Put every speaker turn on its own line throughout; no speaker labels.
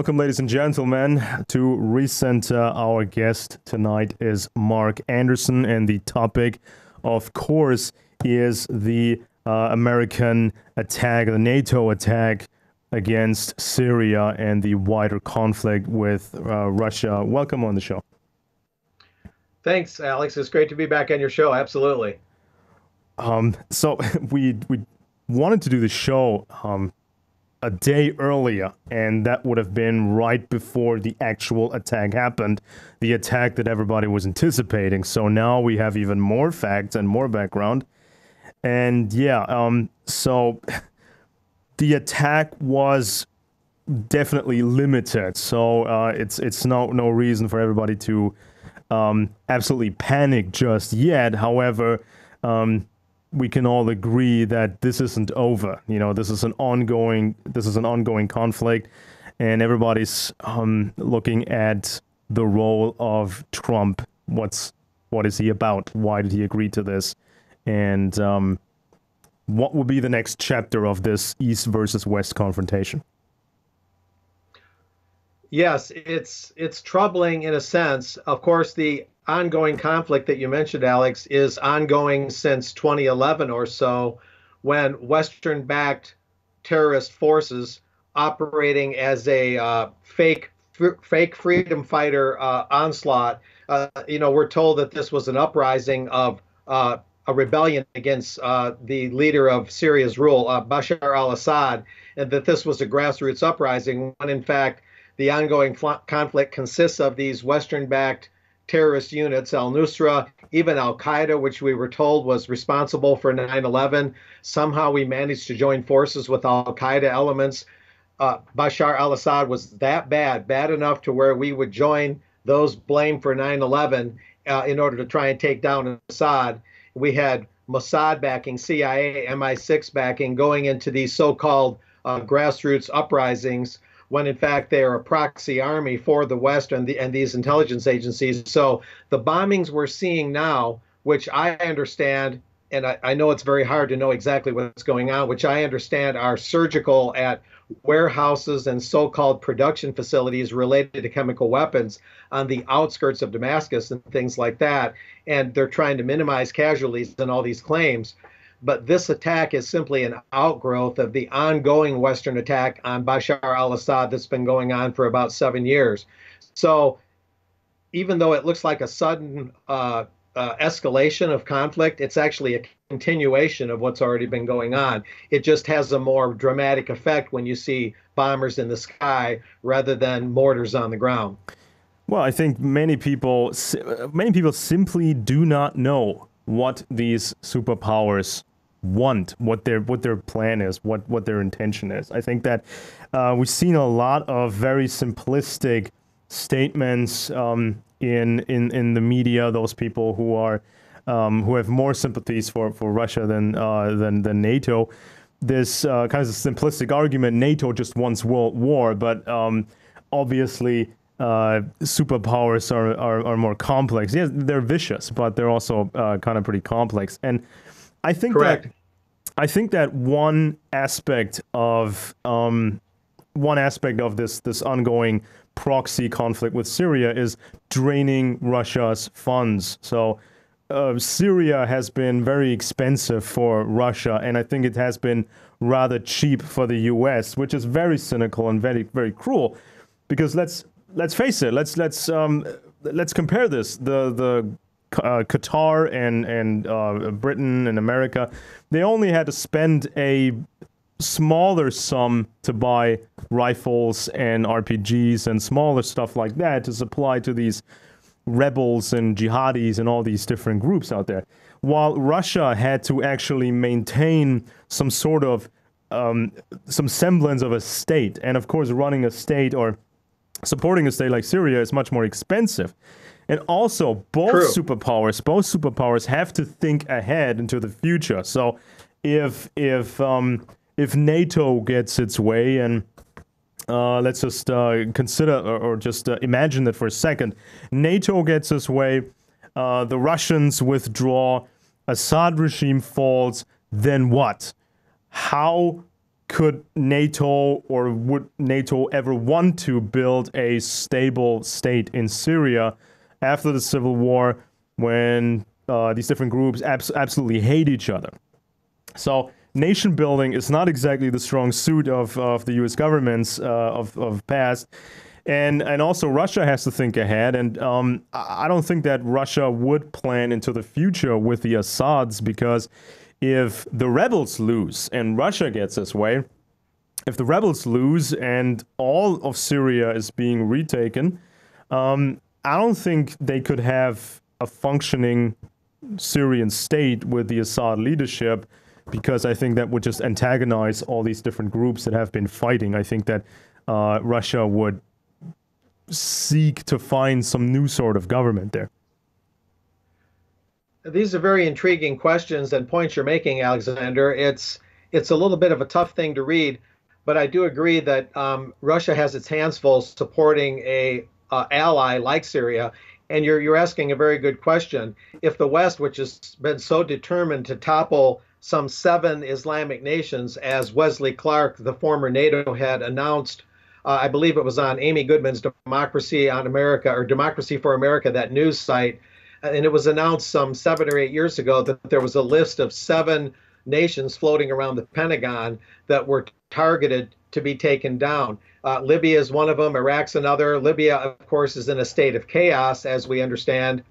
Welcome, ladies and gentlemen, to Recenter. Our guest tonight is Mark Anderson, and the topic, of course, is the American attack, the NATO attack against Syria and the wider conflict with Russia. Welcome on the show.
Thanks, Alex. It's great to be back on your show. Absolutely.
So we wanted to do the show a day earlier, and that would have been right before the actual attack happened, the attack that everybody was anticipating. So now we have even more facts and more background. And yeah, so the attack was definitely limited. So it's no reason for everybody to absolutely panic just yet. However, we can all agree that this isn't over. You know, this is an ongoing conflict, and everybody's looking at the role of Trump. What is he about? Why did he agree to this? And what will be the next chapter of this East versus West confrontation?
Yes, it's troubling in a sense. Of course, the ongoing conflict that you mentioned, Alex, is ongoing since 2011 or so, when Western-backed terrorist forces operating as a fake freedom fighter onslaught. We're told that this was an uprising of a rebellion against the leader of Syria's rule, Bashar al-Assad, and that this was a grassroots uprising, when in fact the ongoing conflict consists of these Western-backed terrorist units, al-Nusra, even al-Qaeda, which we were told was responsible for 9/11. Somehow we managed to join forces with al-Qaeda elements. Bashar al-Assad was that bad enough to where we would join those blamed for 9/11 in order to try and take down Assad. We had Mossad backing, CIA, MI6 backing, going into these so-called grassroots uprisings, when in fact they are a proxy army for the West and these intelligence agencies. So the bombings we're seeing now, which I understand, and I know it's very hard to know exactly what's going on, which I understand are surgical at warehouses and so-called production facilities related to chemical weapons on the outskirts of Damascus and things like that. And they're trying to minimize casualties and all these claims. But this attack is simply an outgrowth of the ongoing Western attack on Bashar al-Assad that's been going on for about 7 years. So even though it looks like a sudden escalation of conflict, it's actually a continuation of what's already been going on. It just has a more dramatic effect when you see bombers in the sky rather than mortars on the ground.
Well, I think many people simply do not know what these superpowers want, what their plan is, what their intention is. I think that we've seen a lot of very simplistic statements in the media. Those people who are who have more sympathies for Russia than NATO. This kind of a simplistic argument: NATO just wants world war, but obviously superpowers are more complex. Yes, they're vicious, but they're also kind of pretty complex. And I think
Correct.
that one aspect of this ongoing proxy conflict with Syria is draining Russia's funds. So Syria has been very expensive for Russia, and I think it has been rather cheap for the U.S., which is very cynical and very, very cruel. Because let's face it. Let's compare this. The Qatar and Britain and America, they only had to spend a smaller sum to buy rifles and RPGs and smaller stuff like that to supply to these rebels and jihadis and all these different groups out there, while Russia had to actually maintain some sort of some semblance of a state. And of course, running a state or supporting a state like Syria is much more expensive. And also, both superpowers have to think ahead into the future. So, if NATO gets its way, and let's just consider or just imagine that for a second, NATO gets its way, the Russians withdraw, Assad regime falls, then what? How could NATO or would NATO ever want to build a stable state in Syria after the civil war when these different groups absolutely hate each other? So nation building is not exactly the strong suit of the U.S. governments of past. And also Russia has to think ahead. And I don't think that Russia would plan into the future with the Assads, because if the rebels lose and Russia gets its way, if the rebels lose and all of Syria is being retaken, I don't think they could have a functioning Syrian state with the Assad leadership, because I think that would just antagonize all these different groups that have been fighting. I think that Russia would seek to find some new sort of government there.
These are very intriguing questions and points you're making, Alexander. It's a little bit of a tough thing to read, but I do agree that Russia has its hands full supporting a ally like Syria. And you're asking a very good question. If the West, which has been so determined to topple some 7 Islamic nations, as Wesley Clark, the former NATO head, announced, I believe it was on Amy Goodman's Democracy on America, or Democracy for America, that news site, and it was announced some 7 or 8 years ago that there was a list of 7 nations floating around the Pentagon that were targeted to be taken down. Libya is one of them. Iraq's another. Libya, of course, is in a state of chaos, as we understand.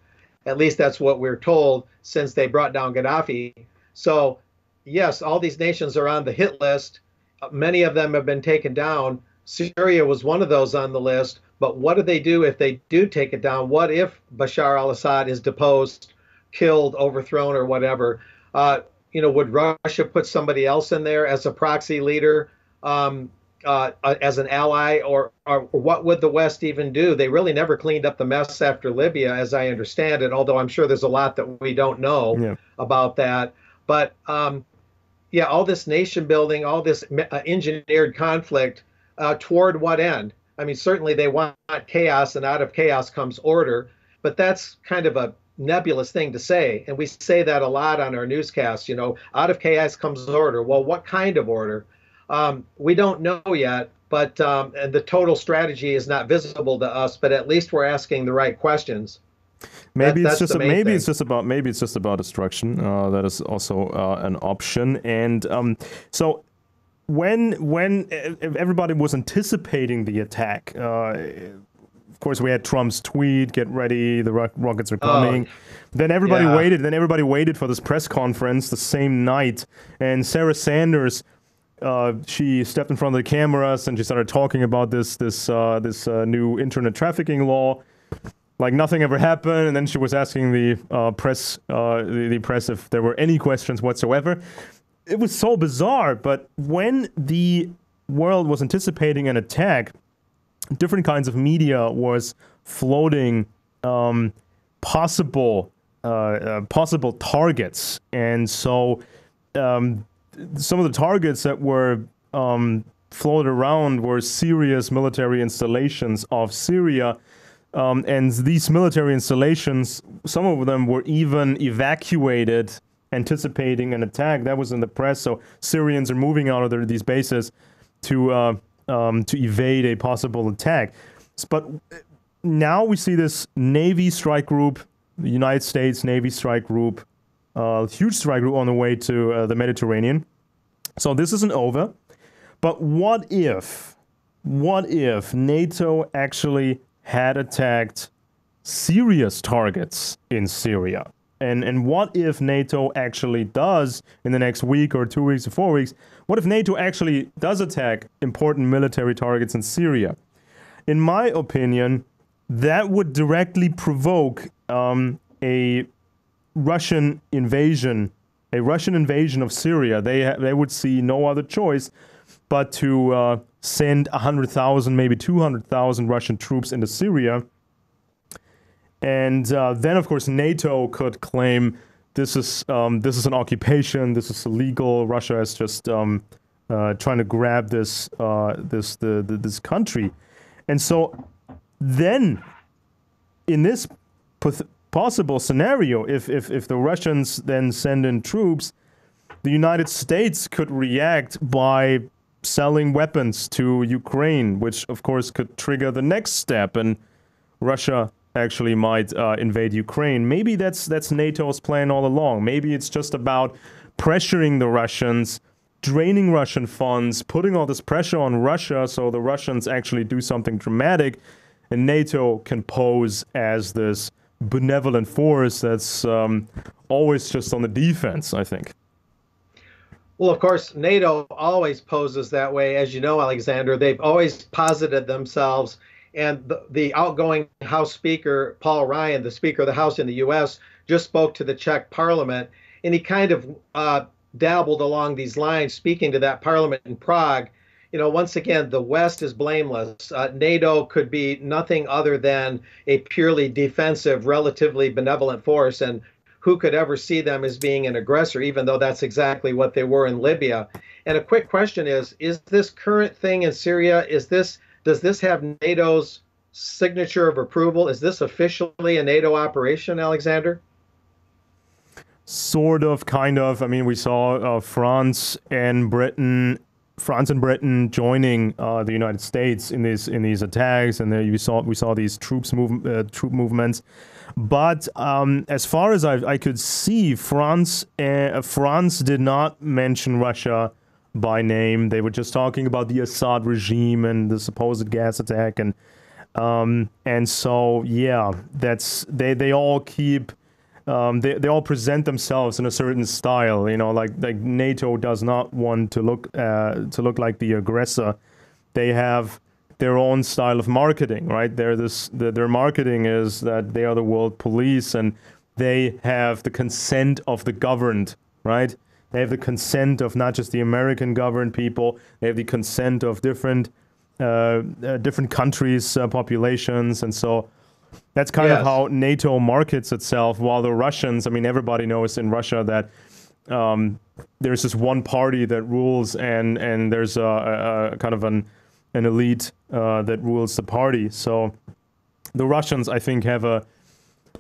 At least that's what we're told, since they brought down Gaddafi. So, yes, all these nations are on the hit list. Many of them have been taken down. Syria was one of those on the list. But what do they do if they do take it down? What if Bashar al-Assad is deposed, killed, overthrown, or whatever? Would Russia put somebody else in there as a proxy leader, as an ally, or what would the West even do? They really never cleaned up the mess after Libya, as I understand it, although I'm sure there's a lot that we don't know about that. But all this nation building, all this engineered conflict, toward what end? I mean, certainly they want chaos, and out of chaos comes order, but that's kind of a nebulous thing to say. And we say that a lot on our newscasts, out of chaos comes order. Well, what kind of order? We don't know yet, but and the total strategy is not visible to us, but at least we're asking the right questions.
Maybe it's just about destruction. That is also an option. And so when everybody was anticipating the attack, of course, we had Trump's tweet, "Get ready, the rockets are coming." Then everybody waited. Then everybody waited for this press conference the same night, and Sarah Sanders, she stepped in front of the cameras and she started talking about this new internet trafficking law, like nothing ever happened. And then she was asking the press if there were any questions whatsoever. It was so bizarre. But when the world was anticipating an attack, different kinds of media was floating possible targets, and so some of the targets that were floated around were serious military installations of Syria, and these military installations, some of them were even evacuated, anticipating an attack. That was in the press. So Syrians are moving out of these bases to evade a possible attack. But now we see this Navy strike group, the United States Navy strike group, huge strike group on the way to the Mediterranean. So this isn't over. But what if NATO actually had attacked serious targets in Syria? And what if NATO actually does, in the next week or 2 weeks or 4 weeks, what if NATO actually does attack important military targets in Syria? In my opinion, that would directly provoke a Russian invasion of Syria. They would see no other choice but to send 100,000, maybe 200,000 Russian troops into Syria. And then, of course, NATO could claim this is an occupation. This is illegal. Russia is just trying to grab this country. And so, then, in this possible scenario, if the Russians then send in troops, the United States could react by selling weapons to Ukraine, which of course could trigger the next step, and Russia actually might invade Ukraine. Maybe that's NATO's plan all along. Maybe it's just about pressuring the Russians, draining Russian funds, putting all this pressure on Russia so the Russians actually do something dramatic, and NATO can pose as this benevolent force that's always just on the defense, I think.
Well, of course, NATO always poses that way. As you know, Alexander, they've always posited themselves. And the outgoing House Speaker, Paul Ryan, the Speaker of the House in the U.S., just spoke to the Czech Parliament, and he kind of dabbled along these lines, speaking to that Parliament in Prague. Once again, the West is blameless. NATO could be nothing other than a purely defensive, relatively benevolent force, and who could ever see them as being an aggressor, even though that's exactly what they were in Libya. And a quick question is this current thing in Syria, does this have NATO's signature of approval? Is this officially a NATO operation, Alexander?
Sort of, kind of. I mean, we saw France and Britain joining the United States in these attacks, and we saw these troop movements. But as far as I could see, France did not mention Russia by name. They were just talking about the Assad regime and the supposed gas attack, and so yeah, they all keep. They all present themselves in a certain style, like NATO does not want to look like the aggressor. They have their own style of marketing, right? Their marketing is that they are the world police, and they have the consent of the governed, right? They have the consent of not just the American governed people. They have the consent of different countries' populations, and so that's kind of how NATO markets itself. While the Russians, I mean, everybody knows in Russia that there's this one party that rules, and there's a kind of an elite that rules the party. So the Russians, I think, have a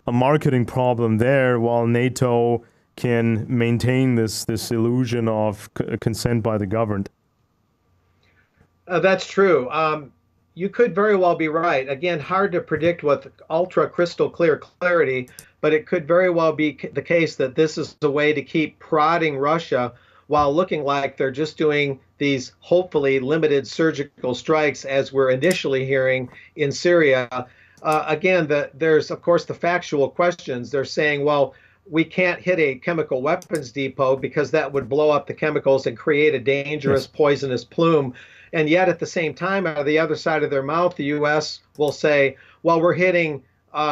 marketing problem there, while NATO can maintain this illusion of consent by the governed.
That's true. You could very well be right. Again, hard to predict with ultra crystal clear clarity, but it could very well be the case that this is a way to keep prodding Russia while looking like they're just doing these hopefully limited surgical strikes, as we're initially hearing in Syria. Again, there's, of course, the factual questions. They're saying, well, we can't hit a chemical weapons depot because that would blow up the chemicals and create a dangerous, poisonous plume. And yet, at the same time, out of the other side of their mouth, the U.S. will say, well, we're hitting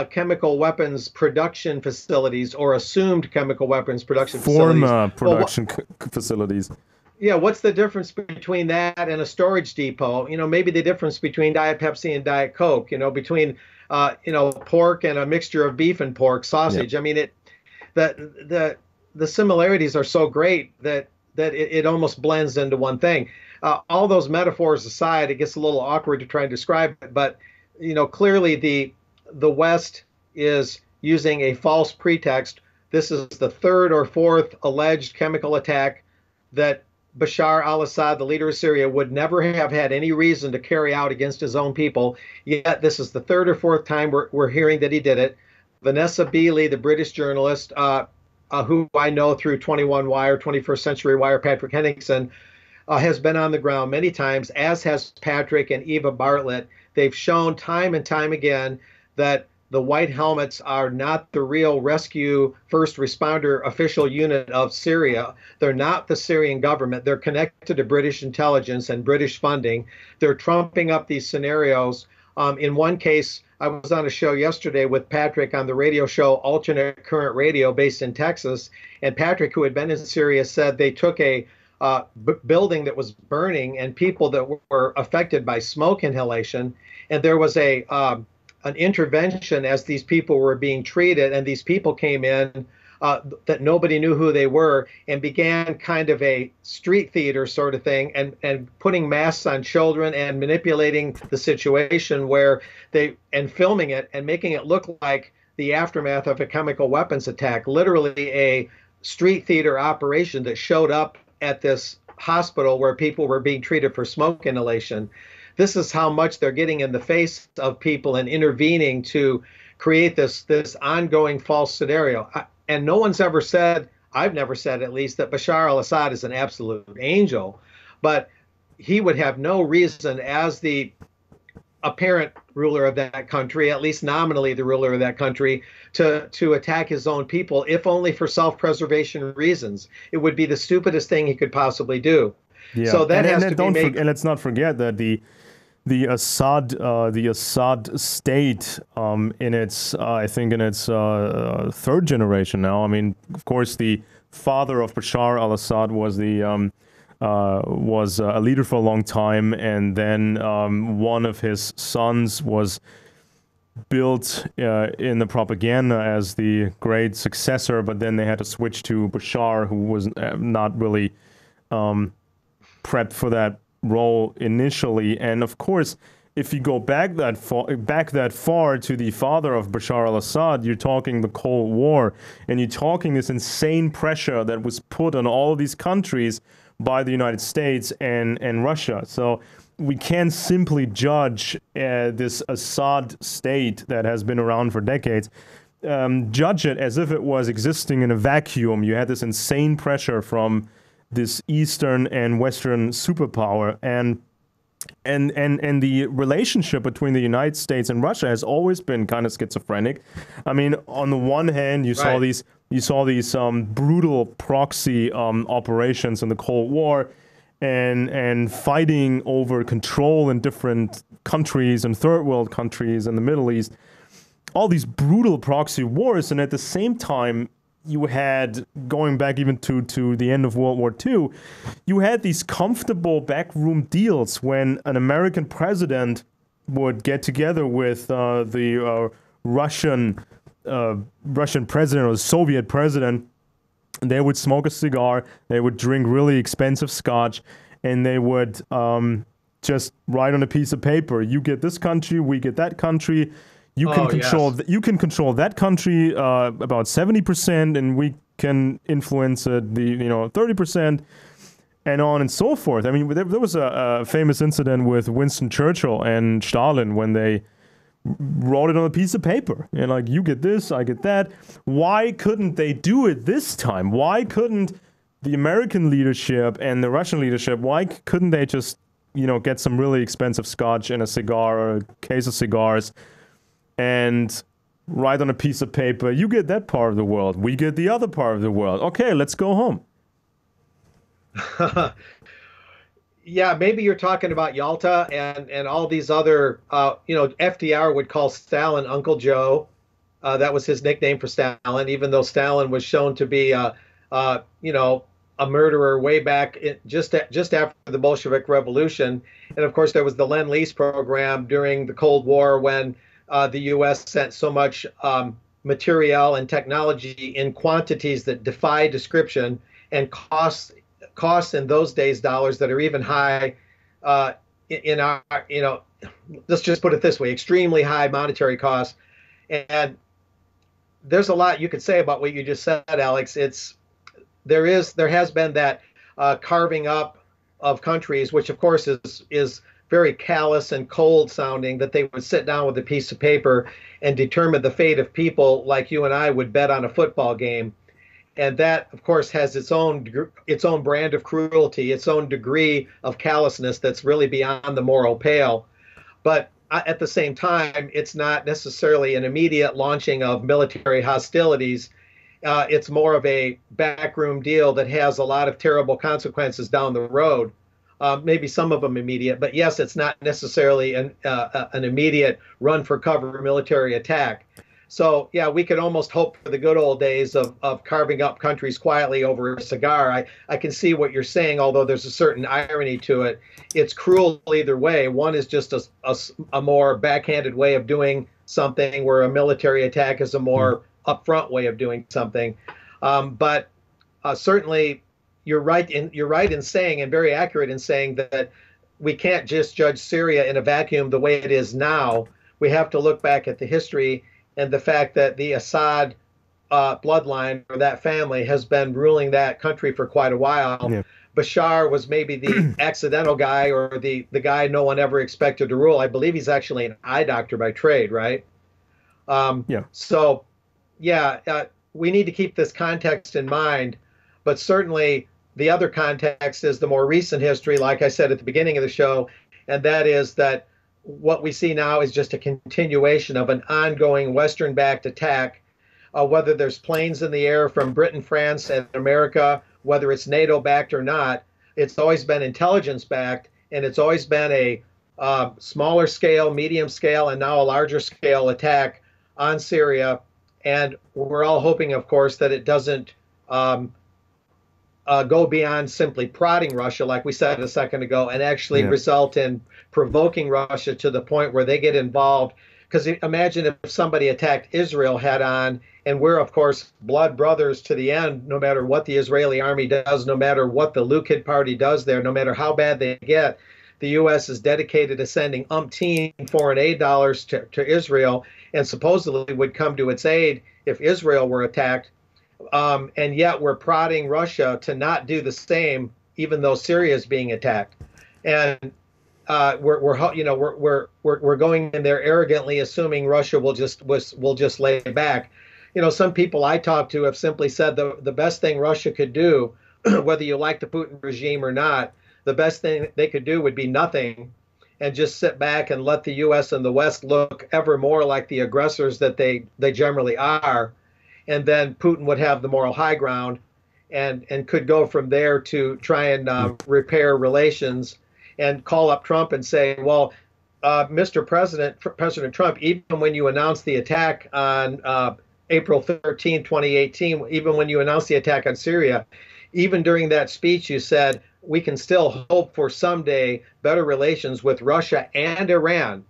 chemical weapons production facilities, or assumed chemical weapons production facilities.
Production facilities.
Yeah, what's the difference between that and a storage depot? Maybe the difference between Diet Pepsi and Diet Coke, between, pork and a mixture of beef and pork, sausage. I mean, the similarities are so great that it almost blends into one thing. All those metaphors aside, it gets a little awkward to try and describe it, but clearly the West is using a false pretext. This is the third or fourth alleged chemical attack that Bashar al-Assad, the leader of Syria, would never have had any reason to carry out against his own people. Yet this is the third or fourth time we're hearing that he did it. Vanessa Beeley, the British journalist, who I know through 21 Wire, 21st Century Wire, Patrick Henningsen, has been on the ground many times, as has Patrick and Eva Bartlett. They've shown time and time again that the white helmets are not the real rescue first responder official unit of Syria. They're not the Syrian government. They're connected to British intelligence and British funding. They're trumping up these scenarios. In one case, I was on a show yesterday with Patrick on the radio show Alternate Current Radio based in Texas. And Patrick, who had been in Syria, said they took a building that was burning and people that were affected by smoke inhalation. And there was an intervention as these people were being treated, and these people came in that nobody knew who they were, and began kind of a street theater sort of thing, and putting masks on children and manipulating the situation and filming it and making it look like the aftermath of a chemical weapons attack, literally a street theater operation that showed up at this hospital where people were being treated for smoke inhalation. This is how much they're getting in the face of people and intervening to create this ongoing false scenario. And no one's ever said, I've never said at least, that Bashar al-Assad is an absolute angel, but he would have no reason as the apparent ruler of that country, at least nominally the ruler of that country, to attack his own people, if only for self-preservation reasons. It would be the stupidest thing he could possibly do.
Yeah.
So that has to be made.
And let's not forget that the Assad state, in its I think in its third generation now. I mean, of course, the father of Bashar al-Assad was a leader for a long time, and then one of his sons was built in the propaganda as the great successor, but then they had to switch to Bashar, who was not really prepped for that role initially. And of course, if you go back that far to the father of Bashar al-Assad, you're talking the Cold War, and you're talking this insane pressure that was put on all of these countries by the United States and Russia. So we can't simply judge this Assad state that has been around for decades, judge it as if it was existing in a vacuum. You had this insane pressure from this Eastern and Western superpower, and the relationship between the United States and Russia has always been kind of schizophrenic. I mean, on the one hand, you saw these brutal proxy operations in the Cold War, and fighting over control in different countries and third world countries in the Middle East. All these brutal proxy wars, and at the same time, you had, going back even to the end of World War II, you had these comfortable backroom deals when an American president would get together with the Russian president or the Soviet president. They would smoke a cigar, they would drink really expensive scotch, and they would just write on a piece of paper, you get this country, we get that country. You can control that country about 70%, and we can influence it 30%, and on and so forth. I mean, there was a famous incident with Winston Churchill and Stalin when they wrote it on a piece of paper, and like, you get this, I get that. Why couldn't they do it this time? Why couldn't the American leadership and the Russian leadership, why couldn't they just get some really expensive scotch and a cigar or a case of cigars and write on a piece of paper, you get that part of the world, we get the other part of the world. Okay, let's go home.
Yeah, maybe you're talking about Yalta and all these other, FDR would call Stalin Uncle Joe. That was his nickname for Stalin, even though Stalin was shown to be, a murderer way back just after the Bolshevik Revolution. And of course, there was the Lend-Lease program during the Cold War when the U.S. sent so much material and technology in quantities that defy description and costs in those days dollars that are even high in our, let's just put it this way, extremely high monetary costs. And there's a lot you could say about what you just said, Alex. There has been that carving up of countries, which of course is very callous and cold sounding, that they would sit down with a piece of paper and determine the fate of people like you and I would bet on a football game. And that, of course, has its own brand of cruelty, its own degree of callousness that's really beyond the moral pale. But at the same time, it's not necessarily an immediate launching of military hostilities. It's more of a backroom deal that has a lot of terrible consequences down the road. Maybe some of them immediate, but yes, it's not necessarily an immediate run for cover military attack. So yeah, we could almost hope for the good old days of carving up countries quietly over a cigar. I can see what you're saying, although there's a certain irony to it. It's cruel either way. One is just a more backhanded way of doing something, where a military attack is a more upfront way of doing something. But certainly, you're right in saying, and very accurate in saying, that we can't just judge Syria in a vacuum the way it is now. We have to look back at the history and the fact that the Assad bloodline or that family has been ruling that country for quite a while.
Yeah.
Bashar was maybe the accidental guy or the guy no one ever expected to rule. I believe he's actually an eye doctor by trade, right?
Yeah.
So, yeah, we need to keep this context in mind. But certainly, the other context is the more recent history, like I said at the beginning of the show, and that is that what we see now is just a continuation of an ongoing Western-backed attack, whether there's planes in the air from Britain, France, and America, whether it's NATO-backed or not. It's always been intelligence-backed, and it's always been a smaller scale, medium scale, and now a larger scale attack on Syria. And we're all hoping, of course, that it doesn't go beyond simply prodding Russia, like we said a second ago, and actually result in provoking Russia to the point where they get involved. Because imagine if somebody attacked Israel head on, and we're, of course, blood brothers to the end, no matter what the Israeli army does, no matter what the Lukid party does there, no matter how bad they get. The U.S. is dedicated to sending umpteen foreign aid dollars to Israel, and supposedly would come to its aid if Israel were attacked. And yet we're prodding Russia to not do the same, even though Syria is being attacked. And we're going in there arrogantly, assuming Russia will just lay back. You know, some people I talk to have simply said the best thing Russia could do, whether you like the Putin regime or not, the best thing they could do would be nothing, and just sit back and let the U.S. and the West look ever more like the aggressors that they generally are. And then Putin would have the moral high ground and could go from there to try and repair relations and call up Trump and say, well, Mr. President Trump, even when you announced the attack on April 13, 2018, even when you announced the attack on Syria, even during that speech, you said, we can still hope for someday better relations with Russia and Iran.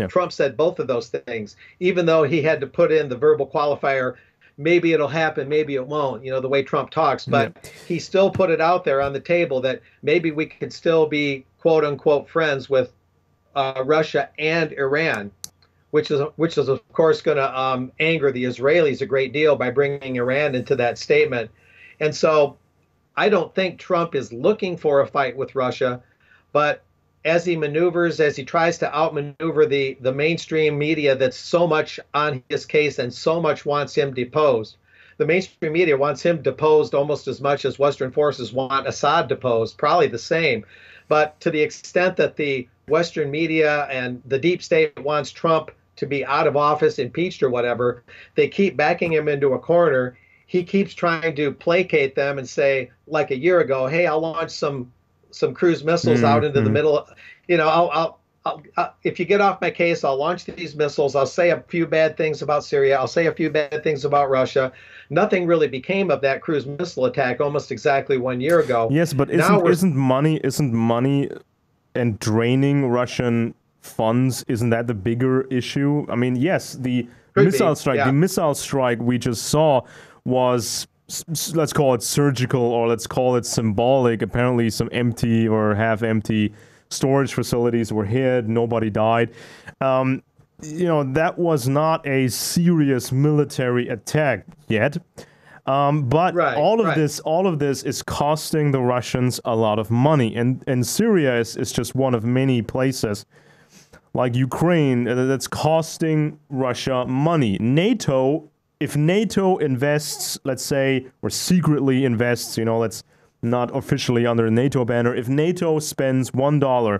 Trump said both of those things, even though he had to put in the verbal qualifier, maybe it'll happen, maybe it won't, you know, the way Trump talks. But he still put it out there on the table that maybe we could still be, quote unquote, friends with Russia and Iran, which is of course going to anger the Israelis a great deal by bringing Iran into that statement. And so I don't think Trump is looking for a fight with Russia, but as he maneuvers, as he tries to outmaneuver the mainstream media that's so much on his case and so much wants him deposed. The mainstream media wants him deposed almost as much as Western forces want Assad deposed, probably the same. But to the extent that the Western media and the deep state wants Trump to be out of office, impeached or whatever, they keep backing him into a corner. He keeps trying to placate them and say, like a year ago, hey, I'll launch some cruise missiles out into the middle. You know, I'll if you get off my case, I'll launch these missiles. I'll say a few bad things about Syria. I'll say a few bad things about Russia. Nothing really became of that cruise missile attack almost exactly 1 year ago.
Yes, but isn't money and draining Russian funds, isn't that the bigger issue? I mean, yes, the missile strike we just saw was, let's call it surgical, or let's call it symbolic. Apparently some empty or half-empty storage facilities were hit. Nobody died. You know, that was not a serious military attack yet. But all of this is costing the Russians a lot of money. And Syria is just one of many places, like Ukraine, that's costing Russia money. NATO, if NATO invests, let's say, or secretly invests, you know, let's not officially under a NATO banner, if NATO spends $1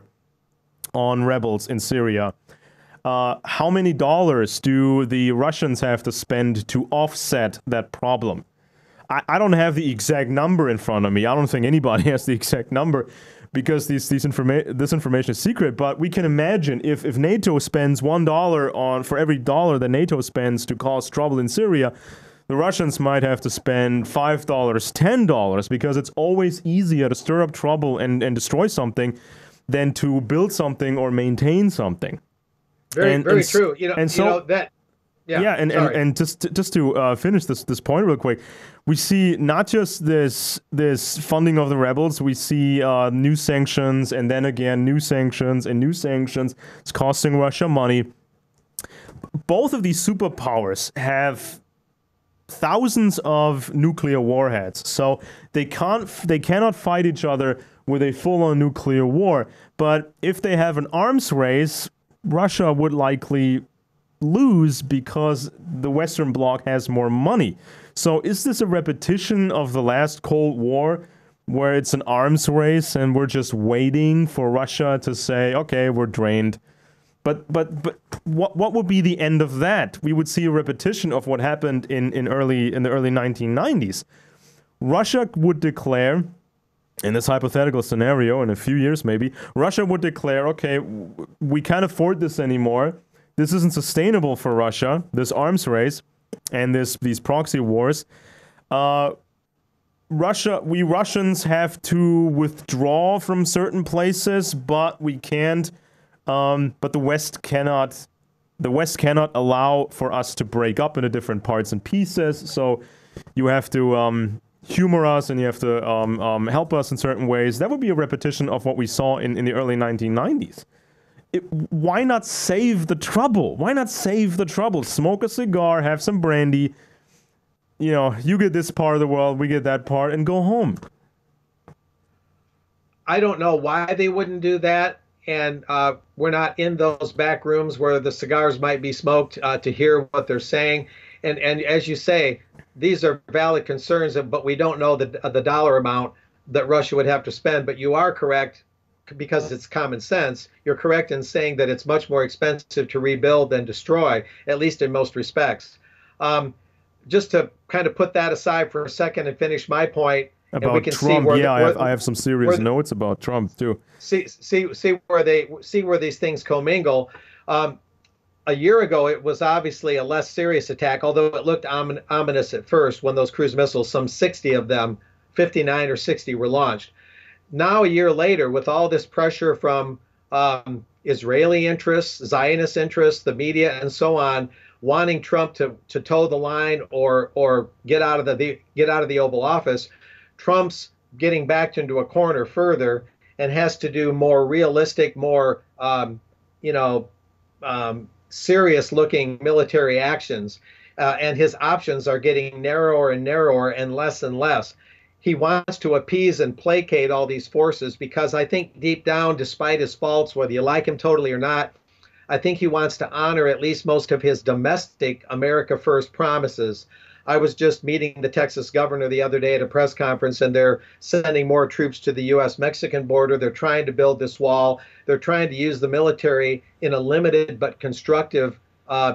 on rebels in Syria, how many dollars do the Russians have to spend to offset that problem? I don't have the exact number in front of me. I don't think anybody has the exact number, because this information is secret. But we can imagine if NATO spends $1 for every dollar that NATO spends to cause trouble in Syria, the Russians might have to spend $5, $10, because it's always easier to stir up trouble and destroy something than to build something or maintain something.
Very true. And
just to finish this point real quick, we see not just this funding of the rebels, we see new sanctions, and then again new sanctions and new sanctions. It's costing Russia money. Both of these superpowers have thousands of nuclear warheads. So they cannot fight each other with a full-on nuclear war. But if they have an arms race, Russia would likely lose because the Western bloc has more money. So is this a repetition of the last Cold War, where it's an arms race and we're just waiting for Russia to say, okay, we're drained? But what would be the end of that? We would see a repetition of what happened in the early 1990s. Russia would declare, in this hypothetical scenario, in a few years maybe, Russia would declare, okay, we can't afford this anymore. This isn't sustainable for Russia, this arms race and these proxy wars. We Russians have to withdraw from certain places, but we can't. But the West cannot allow for us to break up into different parts and pieces. So you have to humor us and you have to help us in certain ways. That would be a repetition of what we saw in the early 1990s. Why not save the trouble? Why not save the trouble? Smoke a cigar, have some brandy. You know, you get this part of the world, we get that part, and go home.
I don't know why they wouldn't do that. And we're not in those back rooms where the cigars might be smoked to hear what they're saying. And as you say, these are valid concerns, but we don't know the dollar amount that Russia would have to spend. But you are correct, because it's common sense. You're correct in saying that it's much more expensive to rebuild than destroy, at least in most respects. Just to kind of put that aside for a second and finish my point,
about
we can
Trump,
see
I have some serious notes about Trump too.
See where these things commingle. A year ago, it was obviously a less serious attack, although it looked ominous at first when those cruise missiles, some 60 of them, 59 or 60, were launched. Now, a year later, with all this pressure from Israeli interests, Zionist interests, the media, and so on, wanting Trump to toe the line or get out of the Oval Office, Trump's getting backed into a corner further and has to do more realistic, more serious-looking military actions, and his options are getting narrower and narrower and less. He wants to appease and placate all these forces because I think deep down, despite his faults, whether you like him totally or not, I think he wants to honor at least most of his domestic America First promises. I was just meeting the Texas governor the other day at a press conference, and they're sending more troops to the U.S.-Mexican border. They're trying to build this wall. They're trying to use the military in a limited but constructive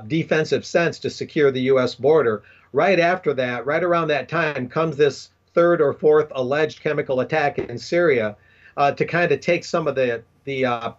defensive sense to secure the U.S. border. Right after that, right around that time, comes this third or fourth alleged chemical attack in Syria to kind of take some of the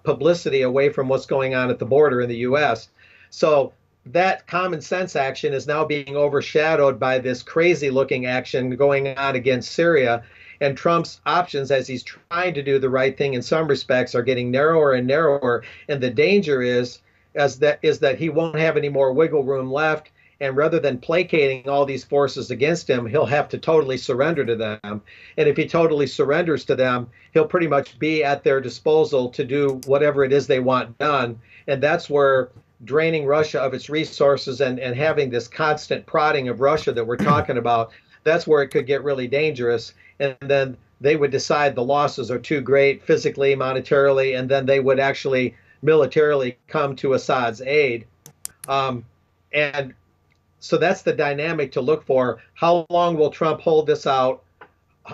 publicity away from what's going on at the border in the U.S. So that common sense action is now being overshadowed by this crazy looking action going on against Syria. And Trump's options, as he's trying to do the right thing in some respects, are getting narrower and narrower. And the danger is that he won't have any more wiggle room left. And rather than placating all these forces against him, he'll have to totally surrender to them. And if he totally surrenders to them, he'll pretty much be at their disposal to do whatever it is they want done. And that's where draining Russia of its resources and having this constant prodding of Russia that we're talking about, that's where it could get really dangerous. And then they would decide the losses are too great physically, monetarily, and then they would actually militarily come to Assad's aid. And so that's the dynamic to look for. How long will Trump hold this out?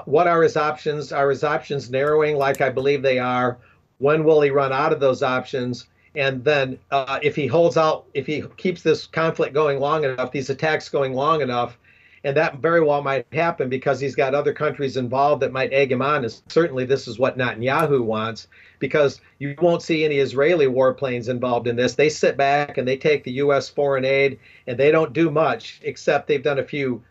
What are his options? Are his options narrowing like I believe they are? When will he run out of those options? And then if he holds out, if he keeps this conflict going long enough, these attacks going long enough, and that very well might happen because he's got other countries involved that might egg him on. And certainly this is what Netanyahu wants, because you won't see any Israeli warplanes involved in this. They sit back and they take the U.S. foreign aid, and they don't do much, except they've done a few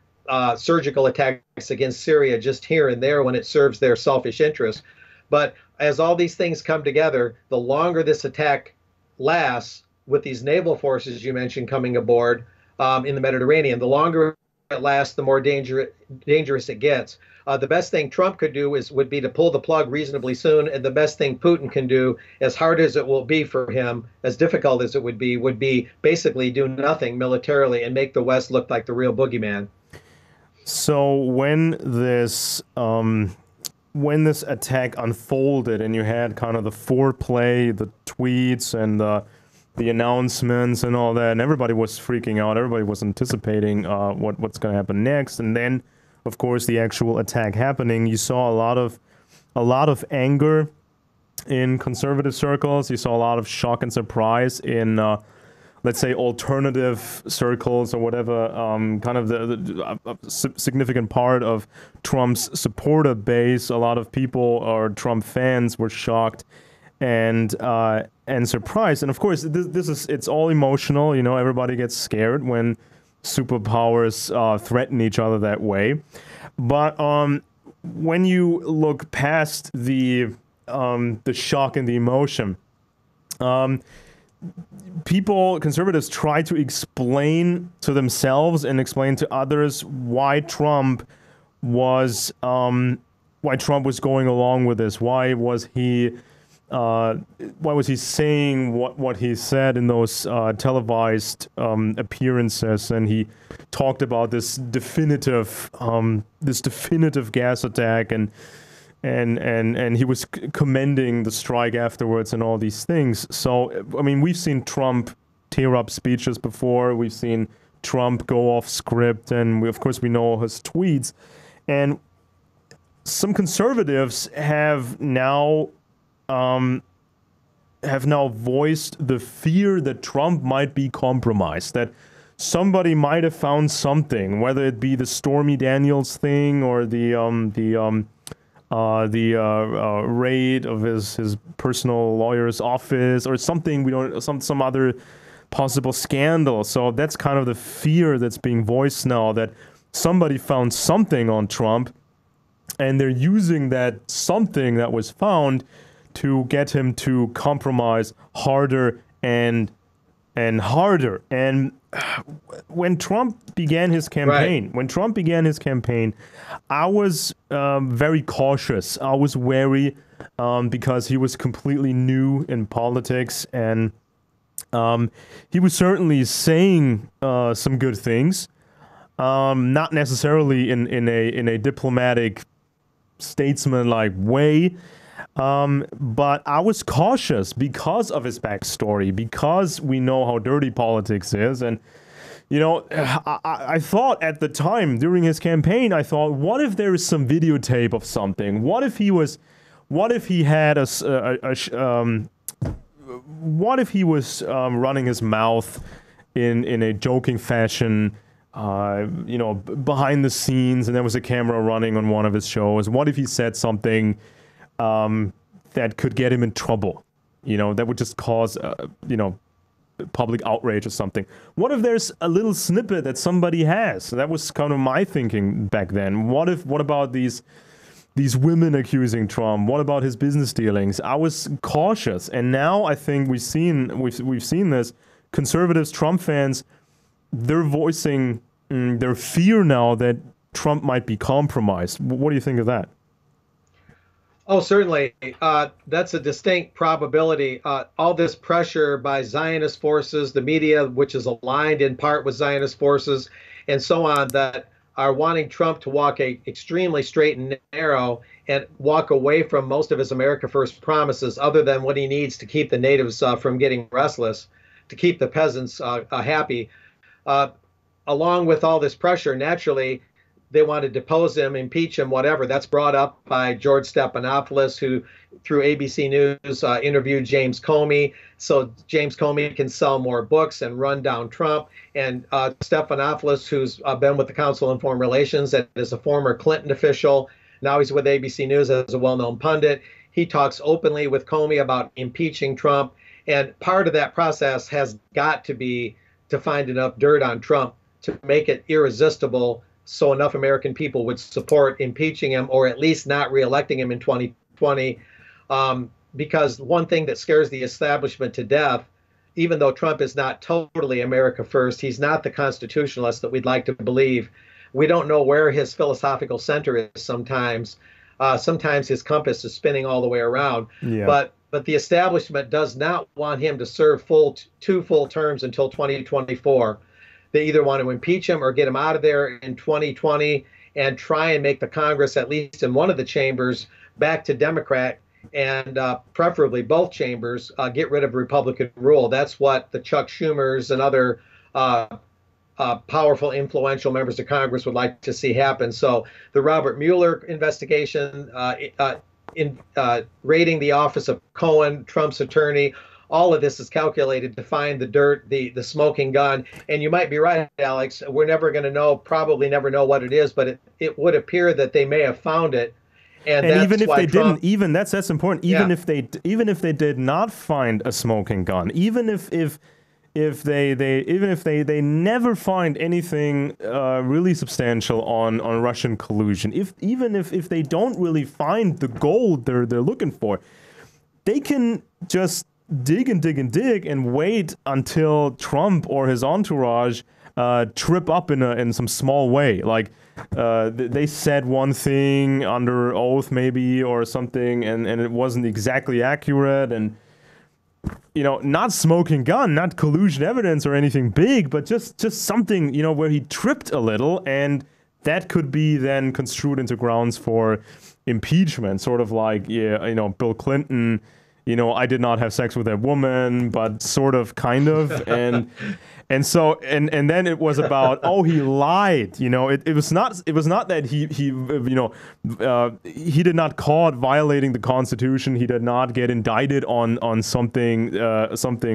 surgical attacks against Syria just here and there when it serves their selfish interests. But as all these things come together, the longer this attack lasts, with these naval forces you mentioned coming aboard in the Mediterranean, the longer it lasts, the more dangerous it gets. The best thing Trump could do would be to pull the plug reasonably soon, and the best thing Putin can do, as hard as it will be for him, as difficult as it would be basically do nothing militarily and make the West look like the real boogeyman.
So when this attack unfolded and you had kind of the foreplay, the tweets and the announcements and all that, and everybody was freaking out, everybody was anticipating what's going to happen next, and then of course the actual attack happening, you saw a lot of anger in conservative circles. You saw a lot of shock and surprise in let's say alternative circles or whatever, kind of the significant part of Trump's supporter base. A lot of people or Trump fans were shocked and surprised. And of course, it's all emotional. You know, everybody gets scared when superpowers threaten each other that way. But when you look past the shock and the emotion, conservatives try to explain to themselves and explain to others why Trump was going along with this. Why was he saying what he said in those televised appearances? And he talked about this definitive gas attack, and he was commending the strike afterwards and all these things. So, I mean, we've seen Trump tear up speeches before. We've seen Trump go off script, and of course we know his tweets. And some conservatives have now voiced the fear that Trump might be compromised, that somebody might have found something, whether it be the Stormy Daniels thing or the raid of his personal lawyer's office or something, some other possible scandal. So that's kind of the fear that's being voiced now, that somebody found something on Trump and they're using that something that was found to get him to compromise harder and harder. And when Trump began his campaign, I was very cautious. I was wary because he was completely new in politics, and he was certainly saying some good things, not necessarily in a diplomatic, statesman-like way. But I was cautious because of his backstory, because we know how dirty politics is. And, you know, I thought at the time during his campaign, I thought, what if there is some videotape of something? What if he was running his mouth in a joking fashion, you know, behind the scenes, and there was a camera running on one of his shows? What if he said something that could get him in trouble, you know, that would just cause, you know, public outrage or something? What if there's a little snippet that somebody has? That was kind of my thinking back then. What about these women accusing Trump? What about his business dealings? I was cautious, and now I think we've seen this. Conservatives, Trump fans, they're voicing their fear now that Trump might be compromised. What do you think of that?
Oh, certainly. That's a distinct probability. All this pressure by Zionist forces, the media, which is aligned in part with Zionist forces, and so on, that are wanting Trump to walk a extremely straight and narrow and walk away from most of his America First promises, other than what he needs to keep the natives from getting restless, to keep the peasants happy. Along with all this pressure, naturally, they want to depose him, impeach him, whatever. That's brought up by George Stephanopoulos, who, through ABC News, interviewed James Comey, so James Comey can sell more books and run down Trump. And Stephanopoulos, who's been with the Council on Foreign Relations and is a former Clinton official, now he's with ABC News as a well-known pundit. He talks openly with Comey about impeaching Trump. And part of that process has got to be to find enough dirt on Trump to make it irresistible, so enough American people would support impeaching him, or at least not reelecting him in 2020. Because one thing that scares the establishment to death, even though Trump is not totally America First, he's not the constitutionalist that we'd like to believe. We don't know where his philosophical center is sometimes. Sometimes his compass is spinning all the way around. Yeah. But the establishment does not want him to serve two full terms until 2024. They either want to impeach him or get him out of there in 2020. and try and make the Congress, at least in one of the chambers, back to Democrat, and preferably both chambers, get rid of Republican rule. That's what the Chuck Schumers and other powerful, influential members of Congress would like to see happen. So the Robert Mueller investigation, raiding the office of Cohen, Trump's attorney, all of this is calculated to find the dirt, the smoking gun. And you might be right, Alex. We're never going to know, probably never know what it is, but it would appear that they may have found it. And
even if they didn't, even that's important. Even if they did not find a smoking gun, even if they never find anything really substantial on Russian collusion, even if they don't really find the gold they're looking for, they can just dig and dig and dig and wait until Trump or his entourage trip up in some small way. Like they said one thing under oath maybe or something, and it wasn't exactly accurate, and not smoking gun, not collusion evidence or anything big, but just something, where he tripped a little, and that could be then construed into grounds for impeachment, sort of like, Bill Clinton, I did not have sex with that woman, but sort of, kind of, and so then it was about, oh, he lied. It was not that he did not caught violating the Constitution. He did not get indicted on something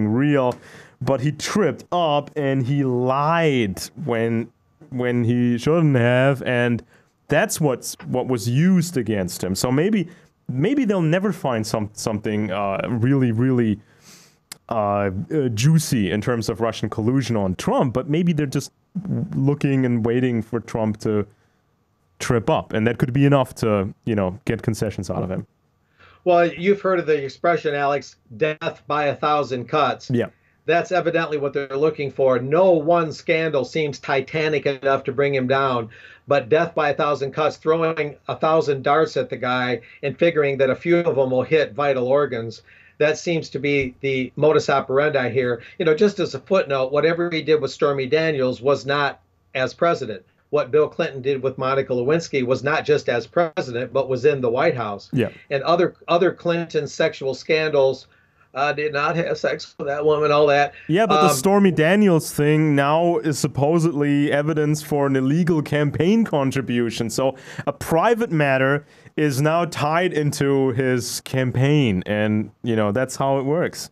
real, but he tripped up and he lied when he shouldn't have, and that's what was used against him. So maybe they'll never find something really, really juicy in terms of Russian collusion on Trump, but maybe they're just looking and waiting for Trump to trip up, and that could be enough to, get concessions out of him.
Well, you've heard of the expression, Alex, death by 1,000 cuts.
Yeah.
That's evidently what they're looking for. No one scandal seems titanic enough to bring him down, but death by 1,000 cuts, throwing 1,000 darts at the guy and figuring that a few of them will hit vital organs. That seems to be the modus operandi here. Just as a footnote, whatever he did with Stormy Daniels was not as president. What Bill Clinton did with Monica Lewinsky was not just as president, but was in the White House.
Yeah.
And other Clinton sexual scandals, did not have sex with that woman, all that.
Yeah, but the Stormy Daniels thing now is supposedly evidence for an illegal campaign contribution. So a private matter is now tied into his campaign, and that's how it works.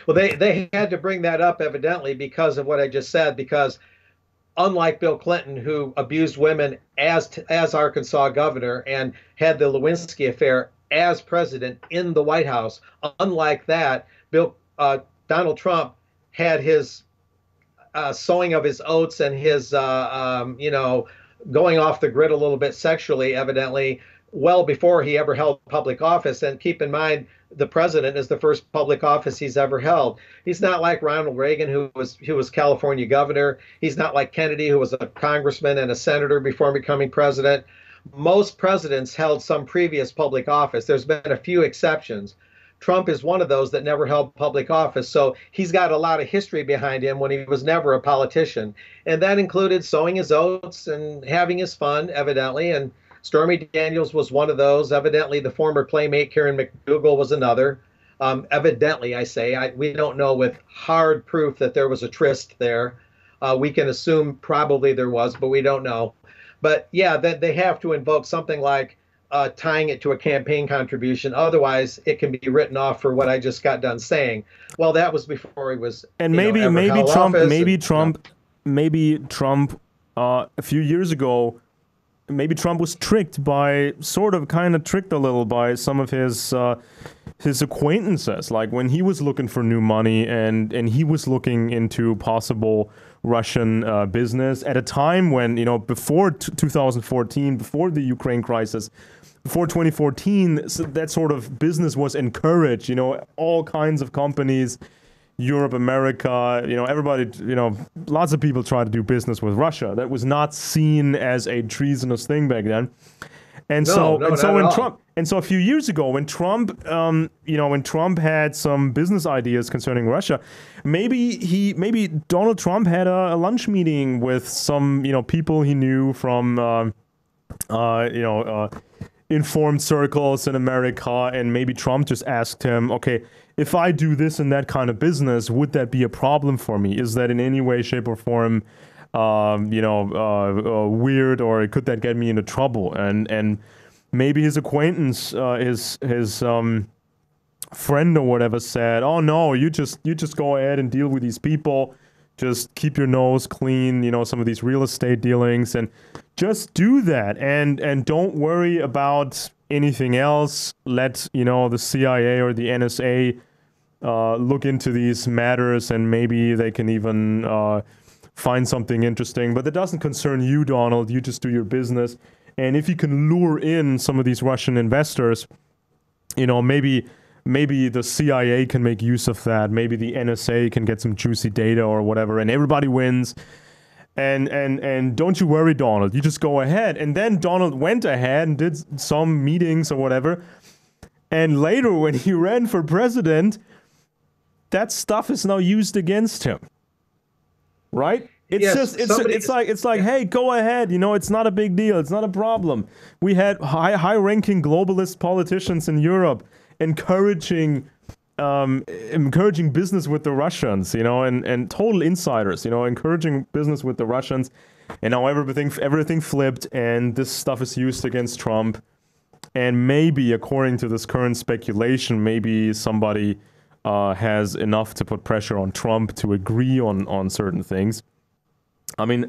Well, they had to bring that up evidently because of what I just said, because unlike Bill Clinton, who abused women as Arkansas governor and had the Lewinsky affair as president in the White House, unlike that, Donald Trump had his sowing of his oats and his going off the grid a little bit sexually, evidently, well before he ever held public office. And keep in mind, the president is the first public office he's ever held. He's not like Ronald Reagan, who was California governor. He's not like Kennedy, who was a congressman and a senator before becoming president. Most presidents held some previous public office. There's been a few exceptions. Trump is one of those that never held public office. So he's got a lot of history behind him when he was never a politician. And that included sowing his oats and having his fun, evidently. And Stormy Daniels was one of those. Evidently, the former Playmate Karen McDougal was another. Evidently, I say. We don't know with hard proof that there was a tryst there. We can assume probably there was, but we don't know. But yeah, they have to invoke something like tying it to a campaign contribution. Otherwise, it can be written off for what I just got done saying. Well, that was before he was.
And maybe Trump a few years ago, maybe Trump was tricked by, kind of tricked a little by some of his acquaintances. Like when he was looking for new money and he was looking into possible Russian business at a time when, before 2014, before the Ukraine crisis, before 2014, so that sort of business was encouraged. All kinds of companies, Europe, America, everybody, lots of people try to do business with Russia. That was not seen as a treasonous thing back then. And so a few years ago, when Trump had some business ideas concerning Russia, maybe Donald Trump had a lunch meeting with some, people he knew from you know, informed circles in America, and maybe Trump just asked him, okay, if I do this and that kind of business, would that be a problem for me? Is that in any way, shape, or form, weird, or could that get me into trouble? And maybe his acquaintance, his friend or whatever said, "Oh no, you just go ahead and deal with these people. Just keep your nose clean. You know, some of these real estate dealings, and just do that. And don't worry about anything else. Let the CIA or the NSA look into these matters, and maybe they can even find something interesting. But that doesn't concern you, Donald. You just do your business. And if you can lure in some of these Russian investors, maybe the CIA can make use of that. Maybe the NSA can get some juicy data or whatever, and everybody wins. And don't you worry, Donald. You just go ahead." And then Donald went ahead and did some meetings or whatever. And later, when he ran for president, that stuff is now used against him. Right? It's like, hey, go ahead. It's not a big deal. It's not a problem. We had high-ranking globalist politicians in Europe encouraging business with the Russians, and total insiders, encouraging business with the Russians, and now everything flipped, and this stuff is used against Trump, and maybe, according to this current speculation, maybe somebody has enough to put pressure on Trump to agree on certain things. I mean,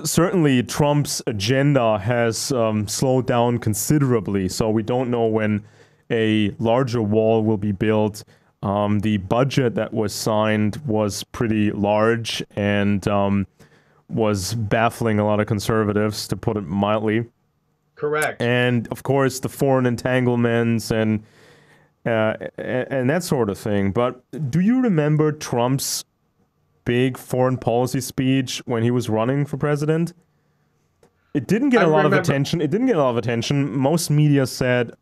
certainly Trump's agenda has slowed down considerably, so we don't know when a larger wall will be built. The budget that was signed was pretty large and was baffling a lot of conservatives, to put it mildly.
Correct.
And of course, the foreign entanglements and that sort of thing. But do you remember Trump's big foreign policy speech when he was running for president? It didn't get a lot of attention. Most media said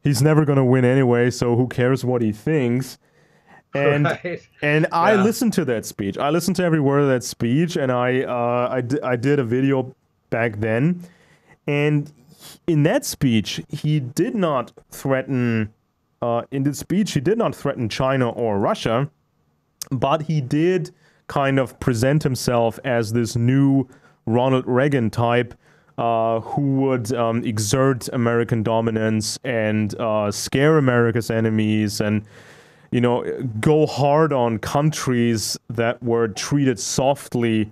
he's never going to win anyway, so who cares what he thinks? And
Right.
and I listened to that speech. I listened to every word of that speech, and I did a video back then. And in that speech, he did not threaten. In the speech, he did not threaten China or Russia, but he did kind of present himself as this new Ronald Reagan type who would exert American dominance and scare America's enemies and, go hard on countries that were treated softly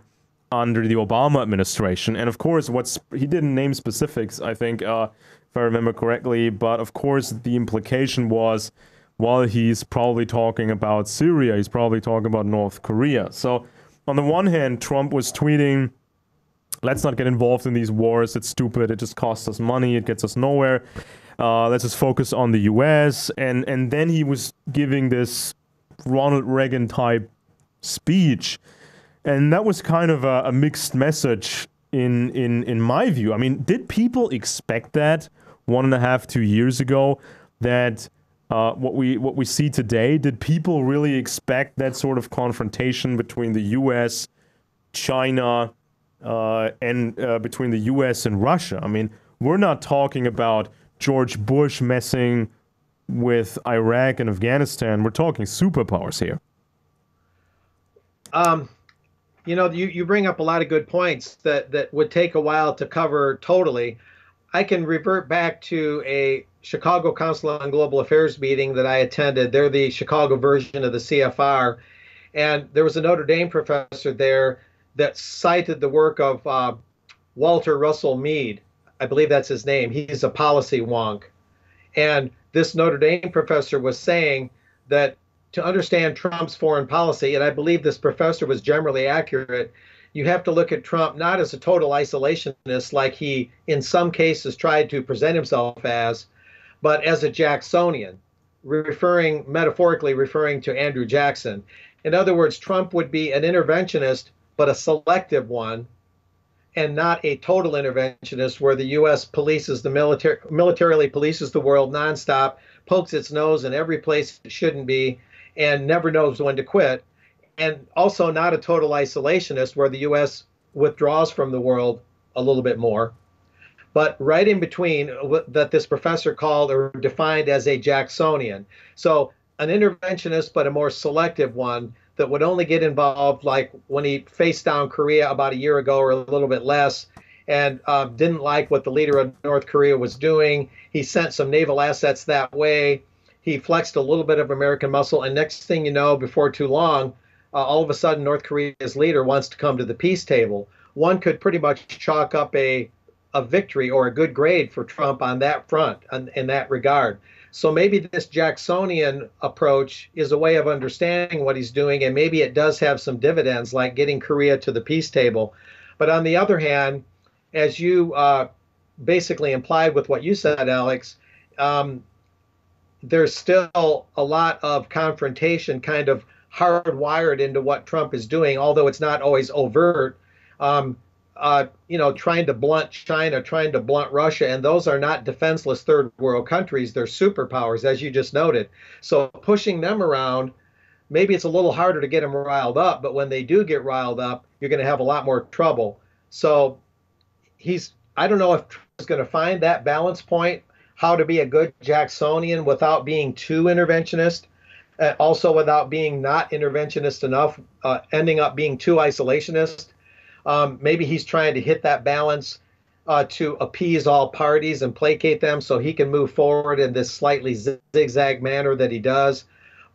under the Obama administration. And of course, he didn't name specifics, I think, if I remember correctly, but of course the implication was, while he's probably talking about Syria, he's probably talking about North Korea. So on the one hand, Trump was tweeting, let's not get involved in these wars, it's stupid, it just costs us money, it gets us nowhere, let's just focus on the US. And then he was giving this Ronald Reagan type speech, and that was kind of a mixed message in my view. I mean, did people expect that 1.5, 2 years ago, that what we see today? Did people really expect that sort of confrontation between the U.S., China, and between the U.S. and Russia? I mean, we're not talking about George Bush messing with Iraq and Afghanistan. We're talking superpowers here.
You bring up a lot of good points that would take a while to cover totally. I can revert back to a Chicago Council on Global Affairs meeting that I attended. They're the Chicago version of the CFR. And there was a Notre Dame professor there that cited the work of Walter Russell Mead. I believe that's his name. He's a policy wonk. And this Notre Dame professor was saying that to understand Trump's foreign policy, and I believe this professor was generally accurate, you have to look at Trump not as a total isolationist like he, in some cases, tried to present himself as, but as a Jacksonian, metaphorically referring to Andrew Jackson. In other words, Trump would be an interventionist, but a selective one, and not a total interventionist where the U.S. militarily polices the world nonstop, pokes its nose in every place it shouldn't be, and never knows when to quit. And also not a total isolationist where the U.S. withdraws from the world a little bit more. But right in between, that this professor called or defined as a Jacksonian. So an interventionist, but a more selective one that would only get involved like when he faced down Korea about a year ago or a little bit less, and didn't like what the leader of North Korea was doing. He sent some naval assets that way. He flexed a little bit of American muscle. And next thing you know, before too long, all of a sudden, North Korea's leader wants to come to the peace table. One could pretty much chalk up a victory or a good grade for Trump on that front, in that regard. So maybe this Jacksonian approach is a way of understanding what he's doing, and maybe it does have some dividends, like getting Korea to the peace table. But on the other hand, as you basically implied with what you said, Alex, there's still a lot of confrontation kind of hardwired into what Trump is doing, although it's not always overt. Trying to blunt China, trying to blunt Russia, and those are not defenseless third world countries. They're superpowers, as you just noted. So pushing them around, maybe it's a little harder to get them riled up, but when they do get riled up, you're going to have a lot more trouble. So I don't know if Trump's going to find that balance point, how to be a good Jacksonian without being too interventionist, also without being not interventionist enough, ending up being too isolationist. Maybe he's trying to hit that balance to appease all parties and placate them so he can move forward in this slightly zigzag manner that he does.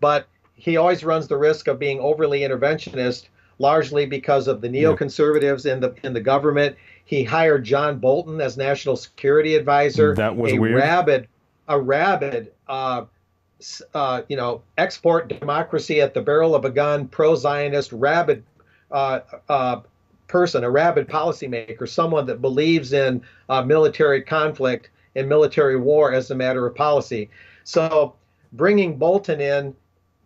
But he always runs the risk of being overly interventionist, largely because of the neoconservatives in the government. He hired John Bolton as national security advisor.
That was weird.
A rabid, export democracy at the barrel of a gun, pro-Zionist, rabid person, a rabid policymaker, someone that believes in military conflict and military war as a matter of policy. So bringing Bolton in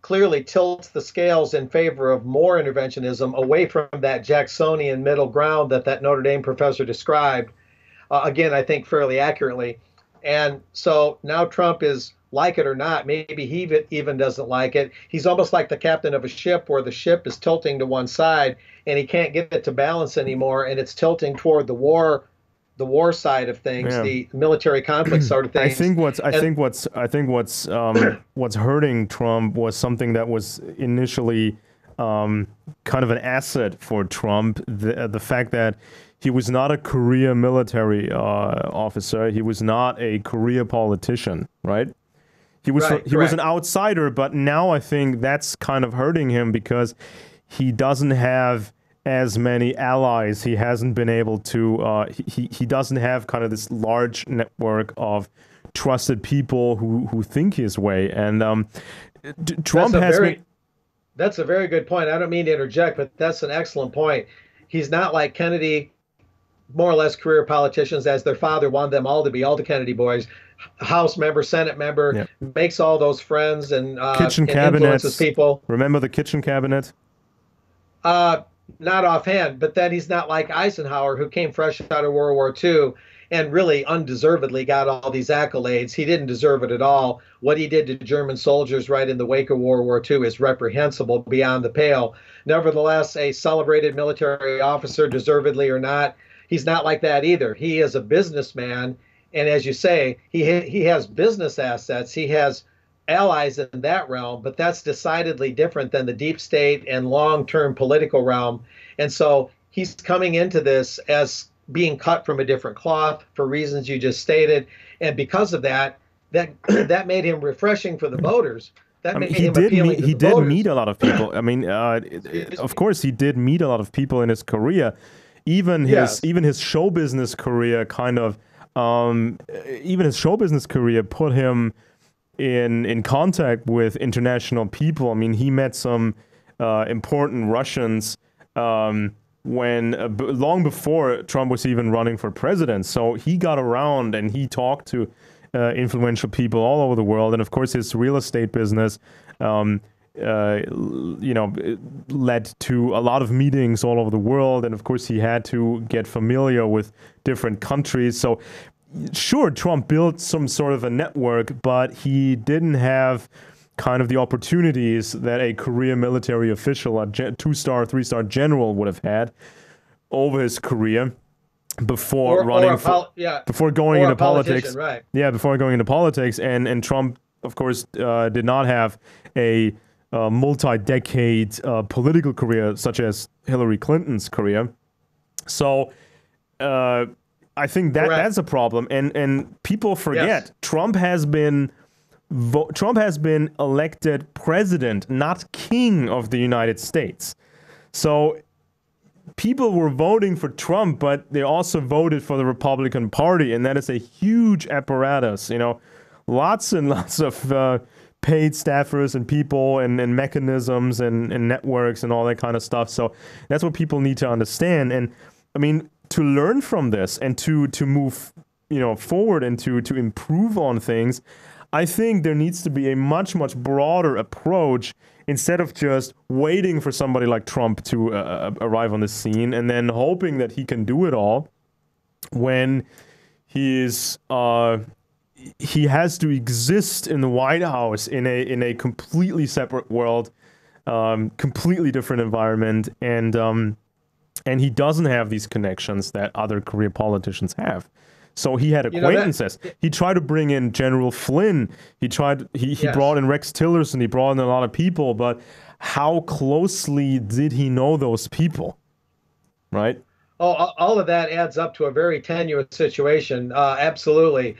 clearly tilts the scales in favor of more interventionism, away from that Jacksonian middle ground that Notre Dame professor described, again, I think fairly accurately. And so now Trump is, like it or not, maybe he even doesn't like it. He's almost like the captain of a ship where the ship is tilting to one side and he can't get it to balance anymore, and it's tilting toward the war side of things, the military conflict sort of things.
I think what's hurting Trump was something that was initially kind of an asset for Trump, the fact that he was not a career military officer, he was not a career politician, right? He was an outsider, but now I think that's kind of hurting him because he doesn't have as many allies. He hasn't been able to, he doesn't have kind of this large network of trusted people who think his way. And Trump
That's a very good point. I don't mean to interject, but that's an excellent point. He's not like Kennedy, more or less career politicians, as their father wanted them all to be, all the Kennedy boys. House member, Senate member, makes all those friends and
kitchen
influences people.
Remember the kitchen cabinet?
Not offhand, but then he's not like Eisenhower, who came fresh out of World War II and really undeservedly got all these accolades. He didn't deserve it at all. What he did to German soldiers right in the wake of World War II is reprehensible beyond the pale. Nevertheless, a celebrated military officer, deservedly or not, he's not like that either. He is a businessman. And as you say, he has business assets. He has allies in that realm, but that's decidedly different than the deep state and long-term political realm. And so he's coming into this as being cut from a different cloth for reasons you just stated. And because of that made him refreshing for the voters.
He did meet a lot of people. I mean, of course, he did meet a lot of people in his career. Even his show business career put him in contact with international people. I mean, he met some important Russians when long before Trump was even running for president. So he got around and he talked to influential people all over the world. And of course, his real estate business, led to a lot of meetings all over the world. And of course, he had to get familiar with different countries. So sure, Trump built some sort of a network, but he didn't have kind of the opportunities that a career military official, a 2-star, 3-star general would have had over his career. before running for,
yeah,
before going
or
into
a politician,
politics.
right?
Yeah, before going into politics, and Trump, of course, did not have a multi-decade political career such as Hillary Clinton's career. So I think that
Correct.
that's a problem, and people forget
Yes.
Trump has been elected president, not king of the United States. So people were voting for Trump, but they also voted for the Republican Party, and that is a huge apparatus. Lots and lots of paid staffers and people and mechanisms and networks and all that kind of stuff. So that's what people need to understand. And I mean, to learn from this and to move forward and to improve on things, I think there needs to be a much broader approach instead of just waiting for somebody like Trump to arrive on the scene and then hoping that he can do it all when he has to exist in the White House in a completely separate world, completely different environment, and he doesn't have these connections that other career politicians have. So he had acquaintances. He tried to bring in General Flynn. He brought in Rex Tillerson. He brought in a lot of people, but how closely did he know those people? Right?
Oh, all of that adds up to a very tenuous situation. Absolutely.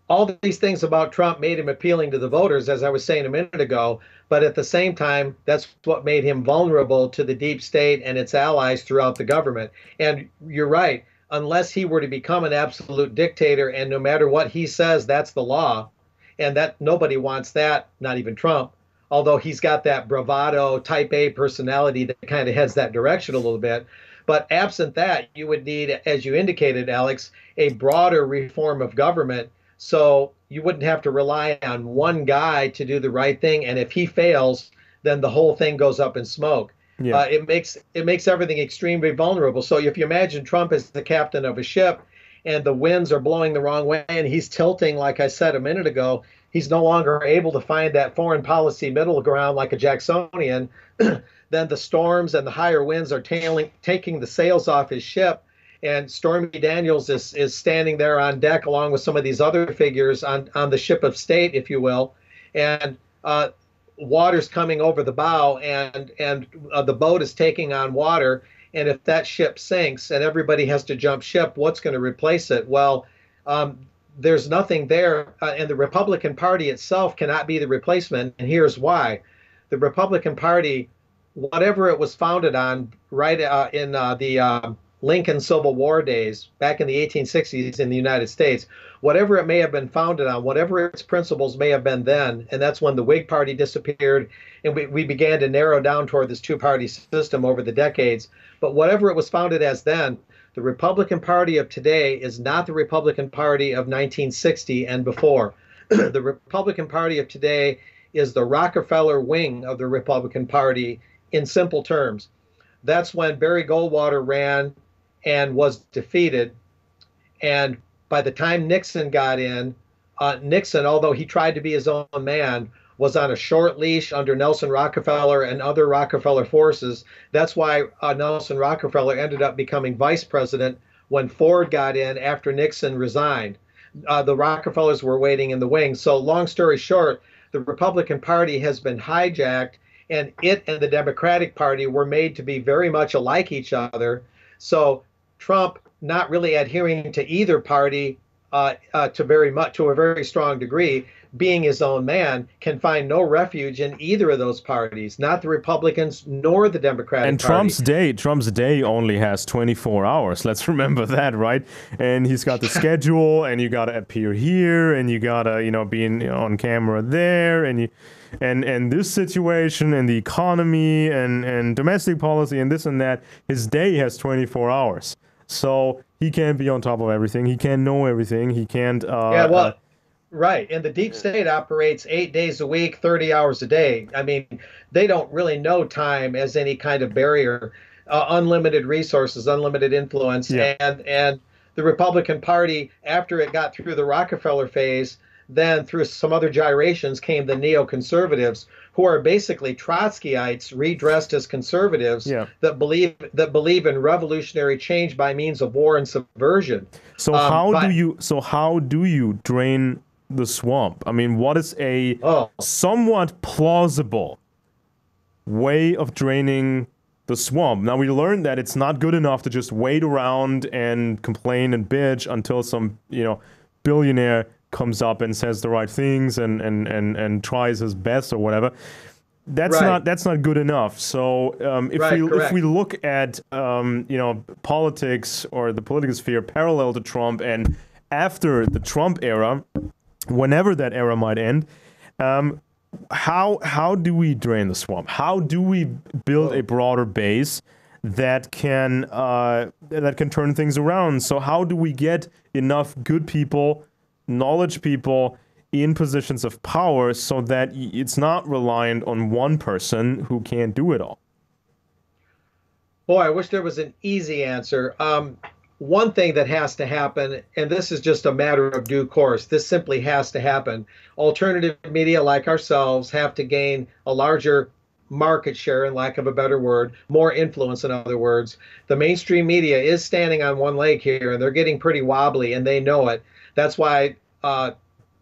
All these things about Trump made him appealing to the voters, as I was saying a minute ago. But at the same time, that's what made him vulnerable to the deep state and its allies throughout the government. And you're right. Unless he were to become an absolute dictator, and no matter what he says, that's the law, and that nobody wants that, not even Trump, although he's got that bravado type A personality that kind of heads that direction a little bit. But absent that, you would need, as you indicated, Alex, a broader reform of government, so you wouldn't have to rely on one guy to do the right thing, and if he fails, then the whole thing goes up in smoke. Yeah. It makes everything extremely vulnerable. So if you imagine Trump as the captain of a ship and the winds are blowing the wrong way and he's tilting, like I said a minute ago, he's no longer able to find that foreign policy middle ground like a Jacksonian, then the storms and the higher winds are taking the sails off his ship. And Stormy Daniels is standing there on deck along with some of these other figures on the ship of state, if you will. And water's coming over the bow, and the boat is taking on water. And if that ship sinks and everybody has to jump ship, what's going to replace it? Well, there's nothing there, and the Republican Party itself cannot be the replacement. And here's why: the Republican Party, whatever it was founded on, right in the Lincoln Civil War days, back in the 1860s in the United States, whatever it may have been founded on, whatever its principles may have been then, and that's when the Whig Party disappeared and we began to narrow down toward this two-party system over the decades. But whatever it was founded as then, the Republican Party of today is not the Republican Party of 1960 and before. The Republican Party of today is the Rockefeller wing of the Republican Party in simple terms. That's when Barry Goldwater ran and was defeated. And by the time Nixon got in, Nixon, although he tried to be his own man, was on a short leash under Nelson Rockefeller and other Rockefeller forces. That's why Nelson Rockefeller ended up becoming vice president when Ford got in after Nixon resigned. The Rockefellers were waiting in the wings. So long story short, the Republican Party has been hijacked, and it and the Democratic Party were made to be very much alike each other. So Trump, not really adhering to either party to a very strong degree, being his own man, can find no refuge in either of those parties, not the Republicans nor the Democratic
and
Party.
Trump's day only has 24 hours. Let's remember that, right? And he's got the schedule, and you got to appear here, and you got to, be on camera there, and this situation and the economy and domestic policy and this and that. His day has 24 hours. So he can't be on top of everything. He can't know everything. He can't.
Right. And the deep state operates 8 days a week, 30 hours a day. I mean, they don't really know time as any kind of barrier. Unlimited resources, unlimited influence. Yeah. And the Republican Party, after it got through the Rockefeller phase, then through some other gyrations came the neoconservatives, who are basically Trotskyites redressed as conservatives
Yeah.
that believe in revolutionary change by means of war and subversion.
So how
But
do you drain the swamp? I mean, what is a
oh,
somewhat plausible way of draining the swamp? Now, we learned that it's not good enough to just wait around and complain and bitch until some, billionaire comes up and says the right things and tries his best or whatever. That's not good enough. So if we look at politics or the political sphere parallel to Trump and after the Trump era, whenever that era might end, how do we drain the swamp? How do we build a broader base that can turn things around? So how do we get enough good people, knowledge people in positions of power so that it's not reliant on one person who can't do it all?
Boy, I wish there was an easy answer. One thing that has to happen, and this is just a matter of due course, this simply has to happen. Alternative media like ourselves have to gain a larger market share, in lack of a better word, more influence, in other words. The mainstream media is standing on one leg here, and they're getting pretty wobbly, and they know it. That's why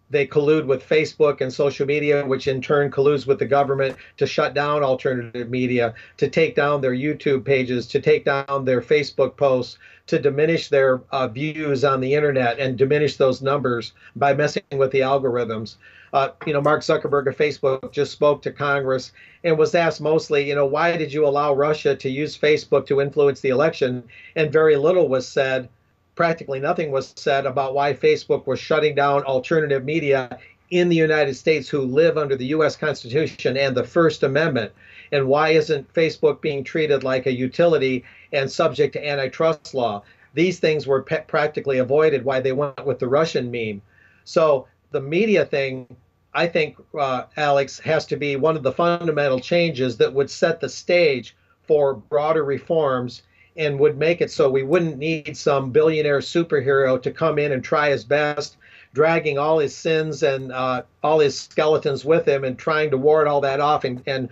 they collude with Facebook and social media, which in turn colludes with the government to shut down alternative media, to take down their YouTube pages, to take down their Facebook posts, to diminish their views on the internet and diminish those numbers by messing with the algorithms. Mark Zuckerberg of Facebook just spoke to Congress and was asked mostly, why did you allow Russia to use Facebook to influence the election? And very little was said. Practically nothing was said about why Facebook was shutting down alternative media in the United States who live under the U.S. Constitution and the First Amendment. And why isn't Facebook being treated like a utility and subject to antitrust law? These things were practically avoided, why they went with the Russian meme. So the media thing, I think, Alex, has to be one of the fundamental changes that would set the stage for broader reforms and would make it so we wouldn't need some billionaire superhero to come in and try his best, dragging all his sins and all his skeletons with him and trying to ward all that off and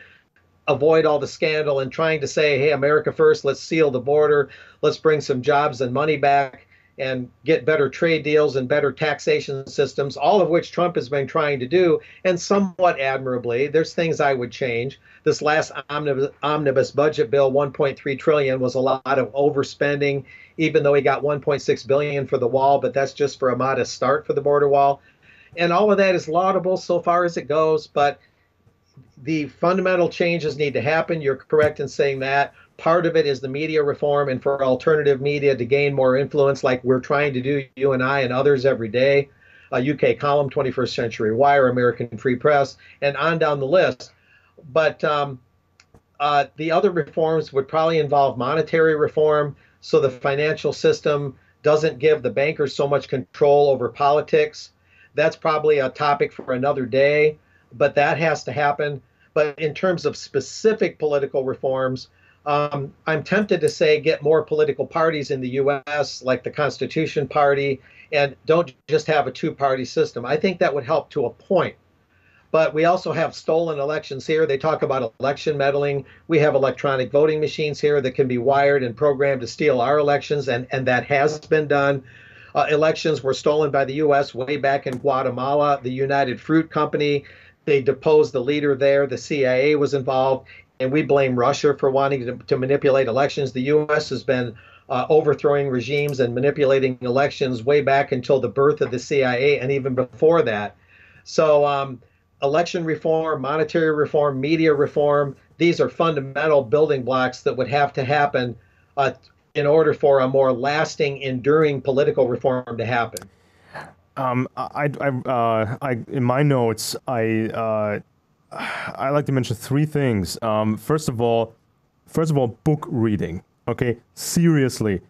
avoid all the scandal and trying to say, hey, America first, let's seal the border, let's bring some jobs and money back and get better trade deals and better taxation systems, all of which Trump has been trying to do, and somewhat admirably. There's things I would change. This last omnibus budget bill, 1.3 trillion, was a lot of overspending, even though he got 1.6 billion for the wall, but that's just for a modest start for the border wall. And all of that is laudable so far as it goes, but the fundamental changes need to happen. You're correct in saying that. Part of it is the media reform and for alternative media to gain more influence like we're trying to do, you and I and others every day. UK Column, 21st Century Wire, American Free Press, and on down the list. But the other reforms would probably involve monetary reform so the financial system doesn't give the bankers so much control over politics. That's probably a topic for another day, but that has to happen. But in terms of specific political reforms, I'm tempted to say get more political parties in the U.S., like the Constitution Party, and don't just have a two-party system. I think that would help to a point. But we also have stolen elections here. They talk about election meddling. We have electronic voting machines here that can be wired and programmed to steal our elections, and that has been done. Elections were stolen by the U.S. way back in Guatemala. The United Fruit Company, they deposed the leader there. The CIA was involved. And we blame Russia for wanting to manipulate elections. The U.S. has been overthrowing regimes and manipulating elections way back until the birth of the CIA and even before that. So election reform, monetary reform, media reform, these are fundamental building blocks that would have to happen in order for a more lasting, enduring political reform to happen.
In my notes, I like to mention three things. First of all, book reading. Okay, seriously,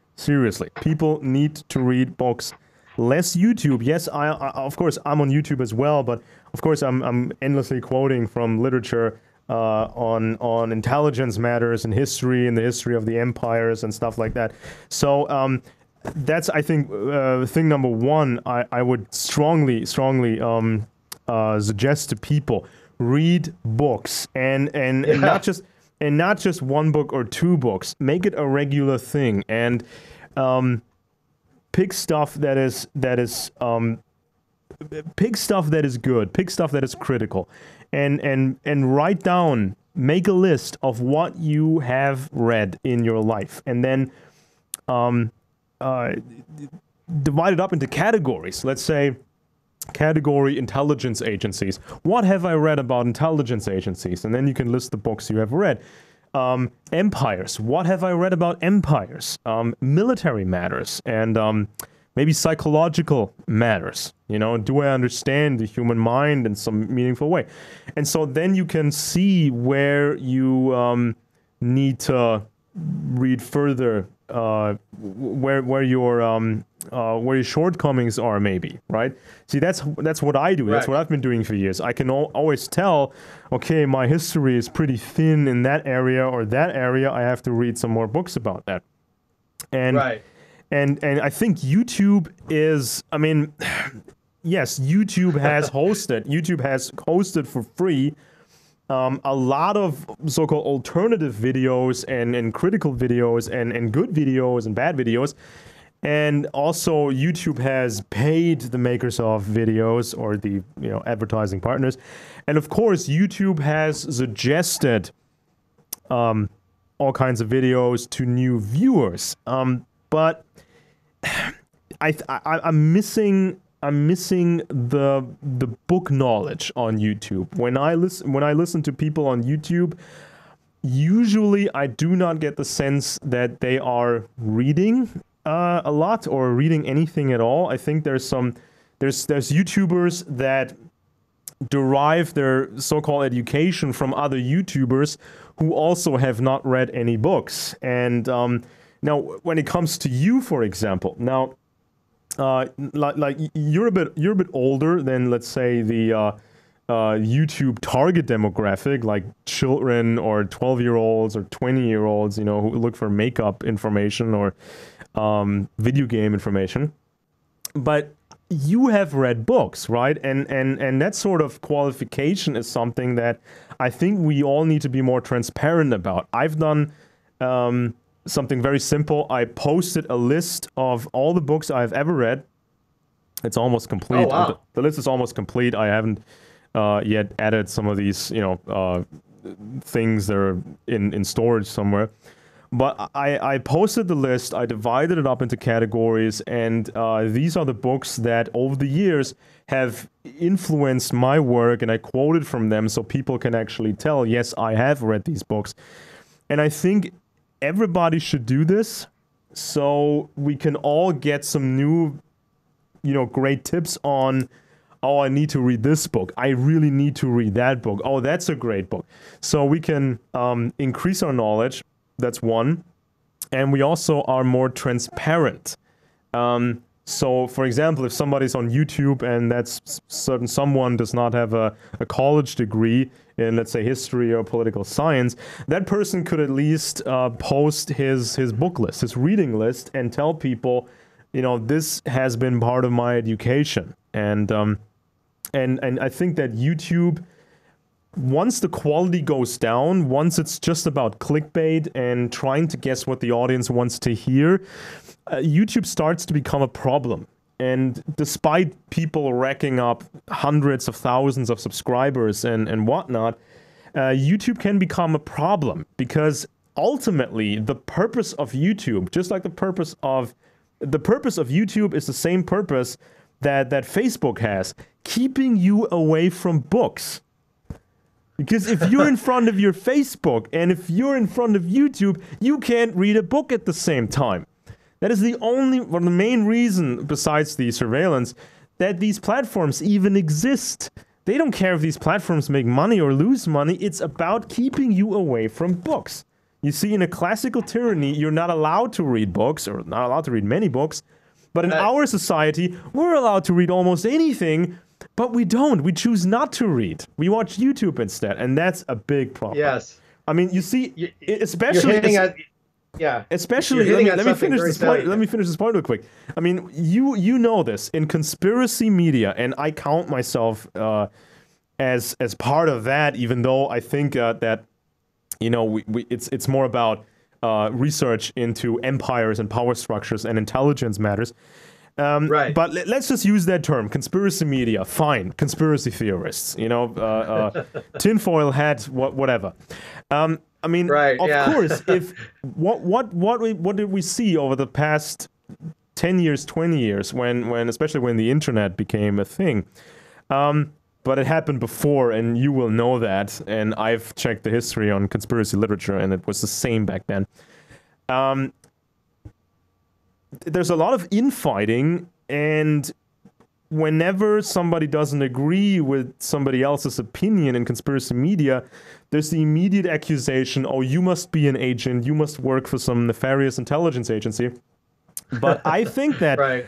people need to read books. Less YouTube. Yes, I of course I'm on YouTube as well, but of course I'm endlessly quoting from literature on intelligence matters and history and the history of the empires and stuff like that. So that's I think thing number one. I would strongly suggest to people read books and not just one book or two books. Make it a regular thing and pick stuff that is pick stuff that is good. Pick stuff that is critical, and write down. Make a list of what you have read in your life, and then divide it up into categories. Let's say category intelligence agencies. What have I read about intelligence agencies? And then you can list the books you have read. Empires. What have I read about empires? Military matters and maybe psychological matters. You know, do I understand the human mind in some meaningful way? And so then you can see where you need to read further, where your shortcomings are, maybe, right? See, that's what I do. Right. That's what I've been doing for years. I can always tell, okay, my history is pretty thin in that area or that area. I have to read some more books about that. And right. And I think YouTube is, I mean, yes, YouTube has hosted for free a lot of so-called alternative videos and critical videos and good videos and bad videos. And also YouTube has paid the makers of videos or the advertising partners. And of course, YouTube has suggested all kinds of videos to new viewers. But I'm missing the book knowledge on YouTube. When I listen to people on YouTube, usually I do not get the sense that they are reading a lot or reading anything at all. I think there's YouTubers that derive their so-called education from other YouTubers who also have not read any books. And now, when it comes to you, for example, now, like you're a bit older than, let's say, the YouTube target demographic, like children or 12-year-olds or 20-year-olds, who look for makeup information or video game information. But you have read books, right? And that sort of qualification is something that I think we all need to be more transparent about. I've done something very simple. I posted a list of all the books I've ever read. It's almost complete. Oh, wow. The list is almost complete. I haven't yet added some of these, things that are in storage somewhere. But I posted the list, I divided it up into categories, and these are the books that over the years have influenced my work, and I quoted from them so people can actually tell, yes, I have read these books. And I think everybody should do this so we can all get some new, great tips on, oh, I need to read this book. I really need to read that book. Oh, that's a great book. So we can increase our knowledge. That's one. And we also are more transparent. So, for example, if somebody's on YouTube and someone does not have a college degree in, let's say, history or political science, that person could at least post his book list, his reading list, and tell people, this has been part of my education. And I think that YouTube, once the quality goes down, once it's just about clickbait and trying to guess what the audience wants to hear, YouTube starts to become a problem. And despite people racking up hundreds of thousands of subscribers and whatnot, YouTube can become a problem because ultimately the purpose of YouTube, just like the purpose of YouTube is the same purpose that Facebook has, keeping you away from books. Because if you're in front of your Facebook and if you're in front of YouTube, you can't read a book at the same time. That is the main reason, besides the surveillance, that these platforms even exist. They don't care if these platforms make money or lose money. It's about keeping you away from books. You see, in a classical tyranny, you're not allowed to read books, or not allowed to read many books. But in our society, we're allowed to read almost anything, but we don't. We choose not to read. We watch YouTube instead, and that's a big problem.
Yes.
I mean, you see, especially...
Yeah, you're
Especially,
hitting on
let me
something
finish
very
this point.
salient.
Let me finish this point real quick. I mean, you know this in conspiracy media, and I count myself as part of that, even though I think that it's more about research into empires and power structures and intelligence matters.
Right.
But let's just use that term, conspiracy media. Fine, conspiracy theorists. Tinfoil hat, whatever. I mean,
Right.
of
Yeah.
course, if what did we see over the past 10 years, 20 years, when especially when the internet became a thing? But it happened before, and you will know that. And I've checked the history on conspiracy literature, and it was the same back then. There's a lot of infighting, and whenever somebody doesn't agree with somebody else's opinion in conspiracy media, there's the immediate accusation, oh, you must be an agent, you must work for some nefarious intelligence agency. But I think that
Right.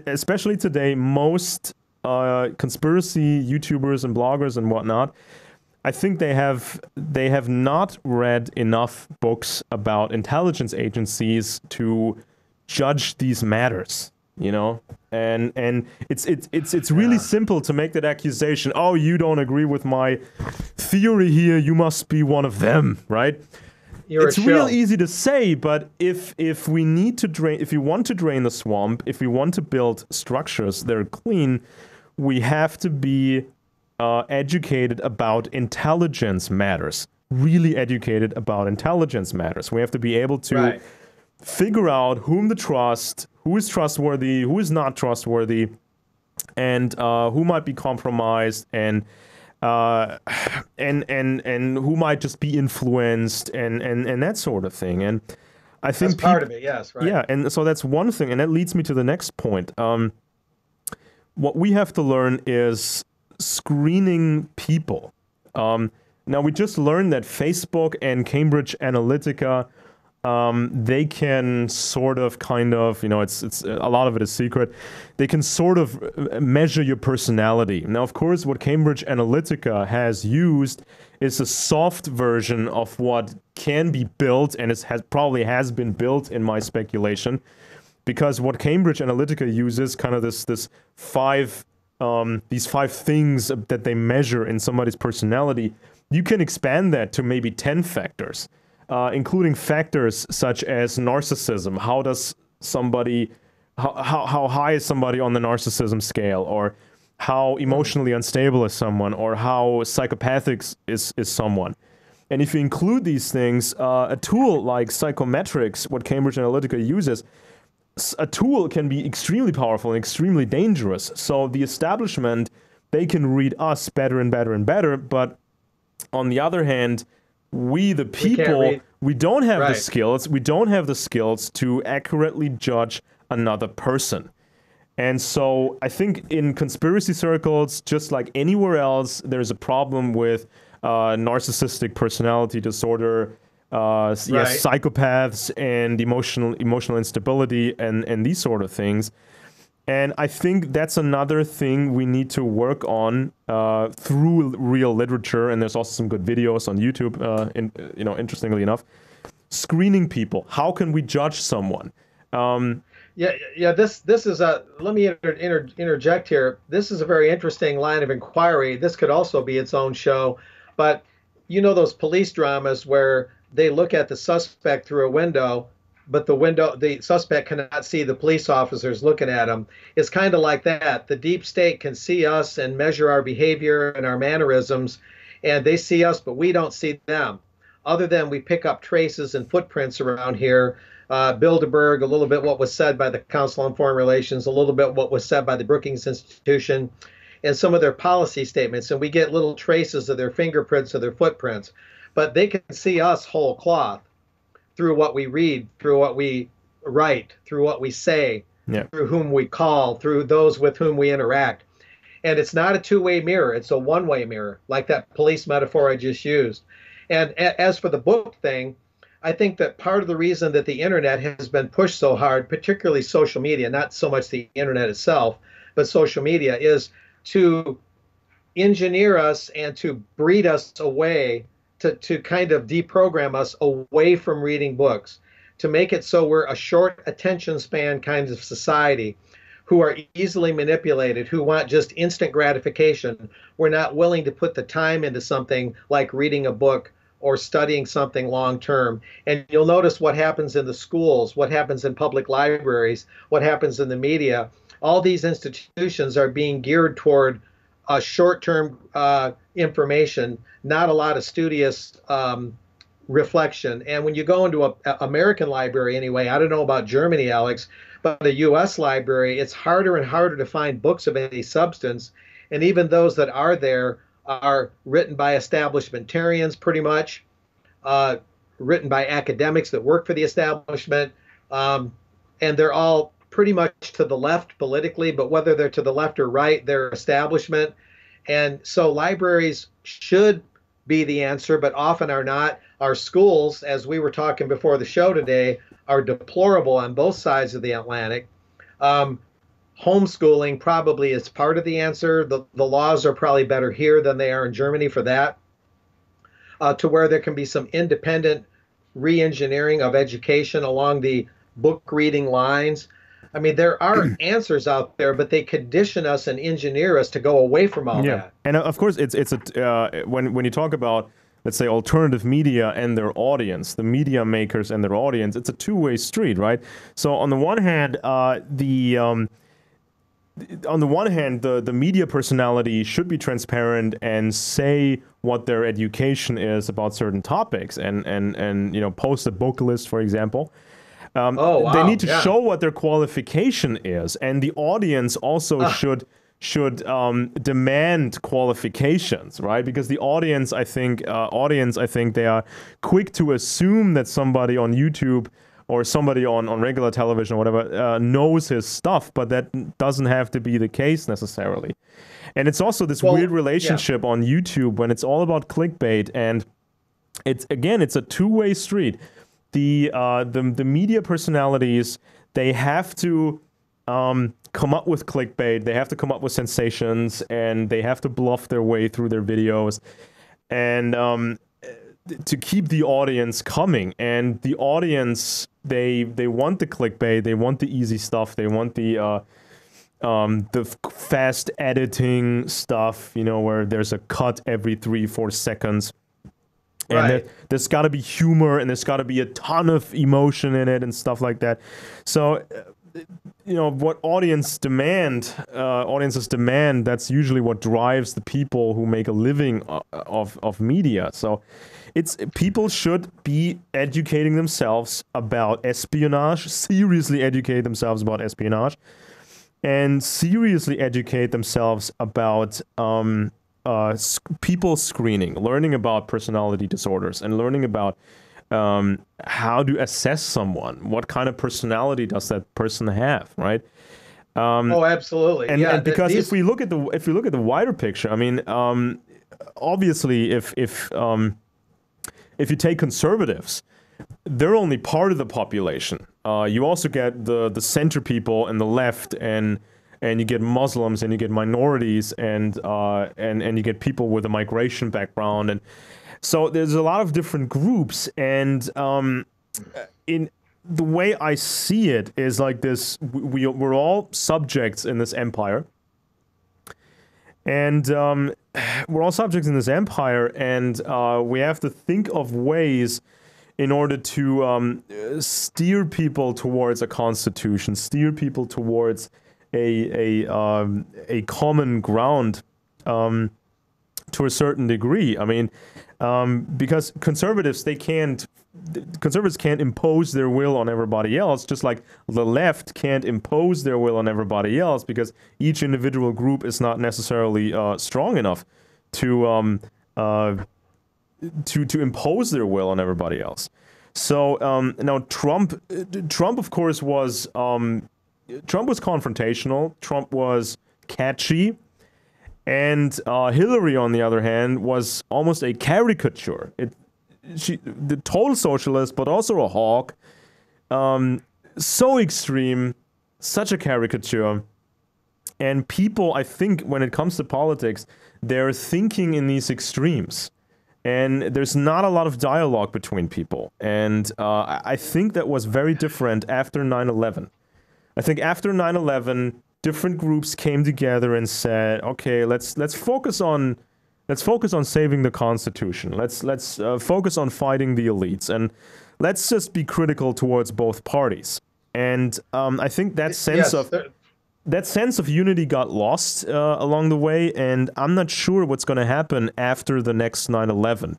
especially today, most conspiracy YouTubers and bloggers and whatnot, I think they have not read enough books about intelligence agencies to judge these matters, and it's really simple to make that accusation. Oh, you don't agree with my theory here, you must be one of them, right? It's real easy to say, but if we need to drain, if you want to drain the swamp, if we want to build structures that are clean, we have to be educated about intelligence matters. Really educated about intelligence matters. We have to be able to figure out whom to trust, who is trustworthy, who is not trustworthy, and who might be compromised, and who might just be influenced, and that sort of thing. And I think
that's part of it. Yes, right.
Yeah, and so that's one thing, and that leads me to the next point. What we have to learn is screening people. Now, we just learned that Facebook and Cambridge Analytica, they can sort of, kind of, it's a lot of it is secret. They can sort of measure your personality. Now, of course, what Cambridge Analytica has used is a soft version of what can be built, and probably has been built in my speculation, because what Cambridge Analytica uses, kind of these five things that they measure in somebody's personality, you can expand that to maybe 10 factors. Including factors such as narcissism. How high is somebody on the narcissism scale, or how emotionally unstable is someone, or how psychopathic is someone. And if you include these things, a tool like psychometrics, what Cambridge Analytica uses, a tool can be extremely powerful and extremely dangerous. So the establishment, they can read us better and better and better, but on the other hand, we, the people, we don't have the skills. We don't have the skills to accurately judge another person. And so I think in conspiracy circles, just like anywhere else, there's a problem with narcissistic personality disorder, psychopaths, and emotional instability, and these sort of things. And I think that's another thing we need to work on through real literature. And there's also some good videos on YouTube, interestingly enough. Screening people. How can we judge someone?
This is a, let me interject here. This is a very interesting line of inquiry. This could also be its own show. But those police dramas where they look at the suspect through a window, but the suspect cannot see the police officers looking at him. It's kind of like that. The deep state can see us and measure our behavior and our mannerisms, and they see us, but we don't see them. Other than we pick up traces and footprints around here, Bilderberg, a little bit what was said by the Council on Foreign Relations, a little bit what was said by the Brookings Institution, and some of their policy statements, and we get little traces of their fingerprints or their footprints. But they can see us whole cloth, through what we read, through what we write, through what we say, through whom we call, through those with whom we interact. And it's not a two-way mirror, it's a one-way mirror, like that police metaphor I just used. And as for the book thing, I think that part of the reason that the internet has been pushed so hard, particularly social media, not so much the internet itself, but social media, is to engineer us and to breed us away to kind of deprogram us away from reading books, to make it so we're a short attention span kind of society who are easily manipulated, who want just instant gratification. We're not willing to put the time into something like reading a book or studying something long term. And you'll notice what happens in the schools, what happens in public libraries, what happens in the media. All these institutions are being geared toward short-term information, not a lot of studious reflection. And when you go into an American library anyway, I don't know about Germany, Alex, but a U.S. library, it's harder and harder to find books of any substance. And even those that are there are written by establishmentarians, pretty much, written by academics that work for the establishment. And they're all pretty much to the left politically, but whether they're to the left or right, they're establishment. And so libraries should be the answer, but often are not. Our schools, as we were talking before the show today, are deplorable on both sides of the Atlantic. Homeschooling probably is part of the answer. The laws are probably better here than they are in Germany for that, to where there can be some independent re-engineering of education along the book reading lines. I mean, there are answers out there, but they condition us and engineer us to go away from all that.
And of course, when you talk about, let's say, alternative media and their audience, the media makers and their audience, it's a two-way street, right? So on the one hand, the media personality should be transparent and say what their education is about certain topics, and you know, post a book list, for example. They need to show what their qualification is, and the audience also should demand qualifications, right? Because the audience, I think they are quick to assume that somebody on YouTube or somebody on regular television or whatever knows his stuff, but that doesn't have to be the case necessarily. And it's also this weird relationship on YouTube when it's all about clickbait, and it's a two-way street. The media personalities, they have to come up with clickbait, they have to come up with sensations, and they have to bluff their way through their videos, and to keep the audience coming. And the audience, they want the clickbait, they want the easy stuff, they want the fast editing stuff, you know, where there's a cut every 3-4 seconds. And there's got to be humor, and there's got to be a ton of emotion in it and stuff like that. So, you know, what audiences demand, that's usually what drives the people who make a living of media. So people should be educating themselves about espionage, seriously educate themselves about espionage, and seriously educate themselves about people screening, learning about personality disorders, and learning about how to assess someone. What kind of personality does that person have, right?
Absolutely.
And because if we look at the wider picture, I mean, obviously, if you take conservatives, they're only part of the population. You also get the center people and the left, and you get Muslims, and you get minorities, and you get people with a migration background, and so there's a lot of different groups. And in the way I see it is like this: we're all subjects in this empire, and we're all subjects in this empire, and we have to think of ways in order to steer people towards a constitution, steer people towards a common ground to a certain degree. I mean, because conservatives can't impose their will on everybody else, just like the left can't impose their will on everybody else, because each individual group is not necessarily strong enough to impose their will on everybody else. So now Trump of course was confrontational. Trump was catchy, and Hillary, on the other hand, was almost a caricature. The total socialist, but also a hawk. So extreme, such a caricature. And people, I think, when it comes to politics, they're thinking in these extremes. And there's not a lot of dialogue between people. And I think that was very different after 9/11. I think after 9/11, different groups came together and said, okay, let's focus on saving the Constitution. Let's focus on fighting the elites, and let's just be critical towards both parties. And I think that sense of unity got lost along the way, and I'm not sure what's going to happen after the next 9/11.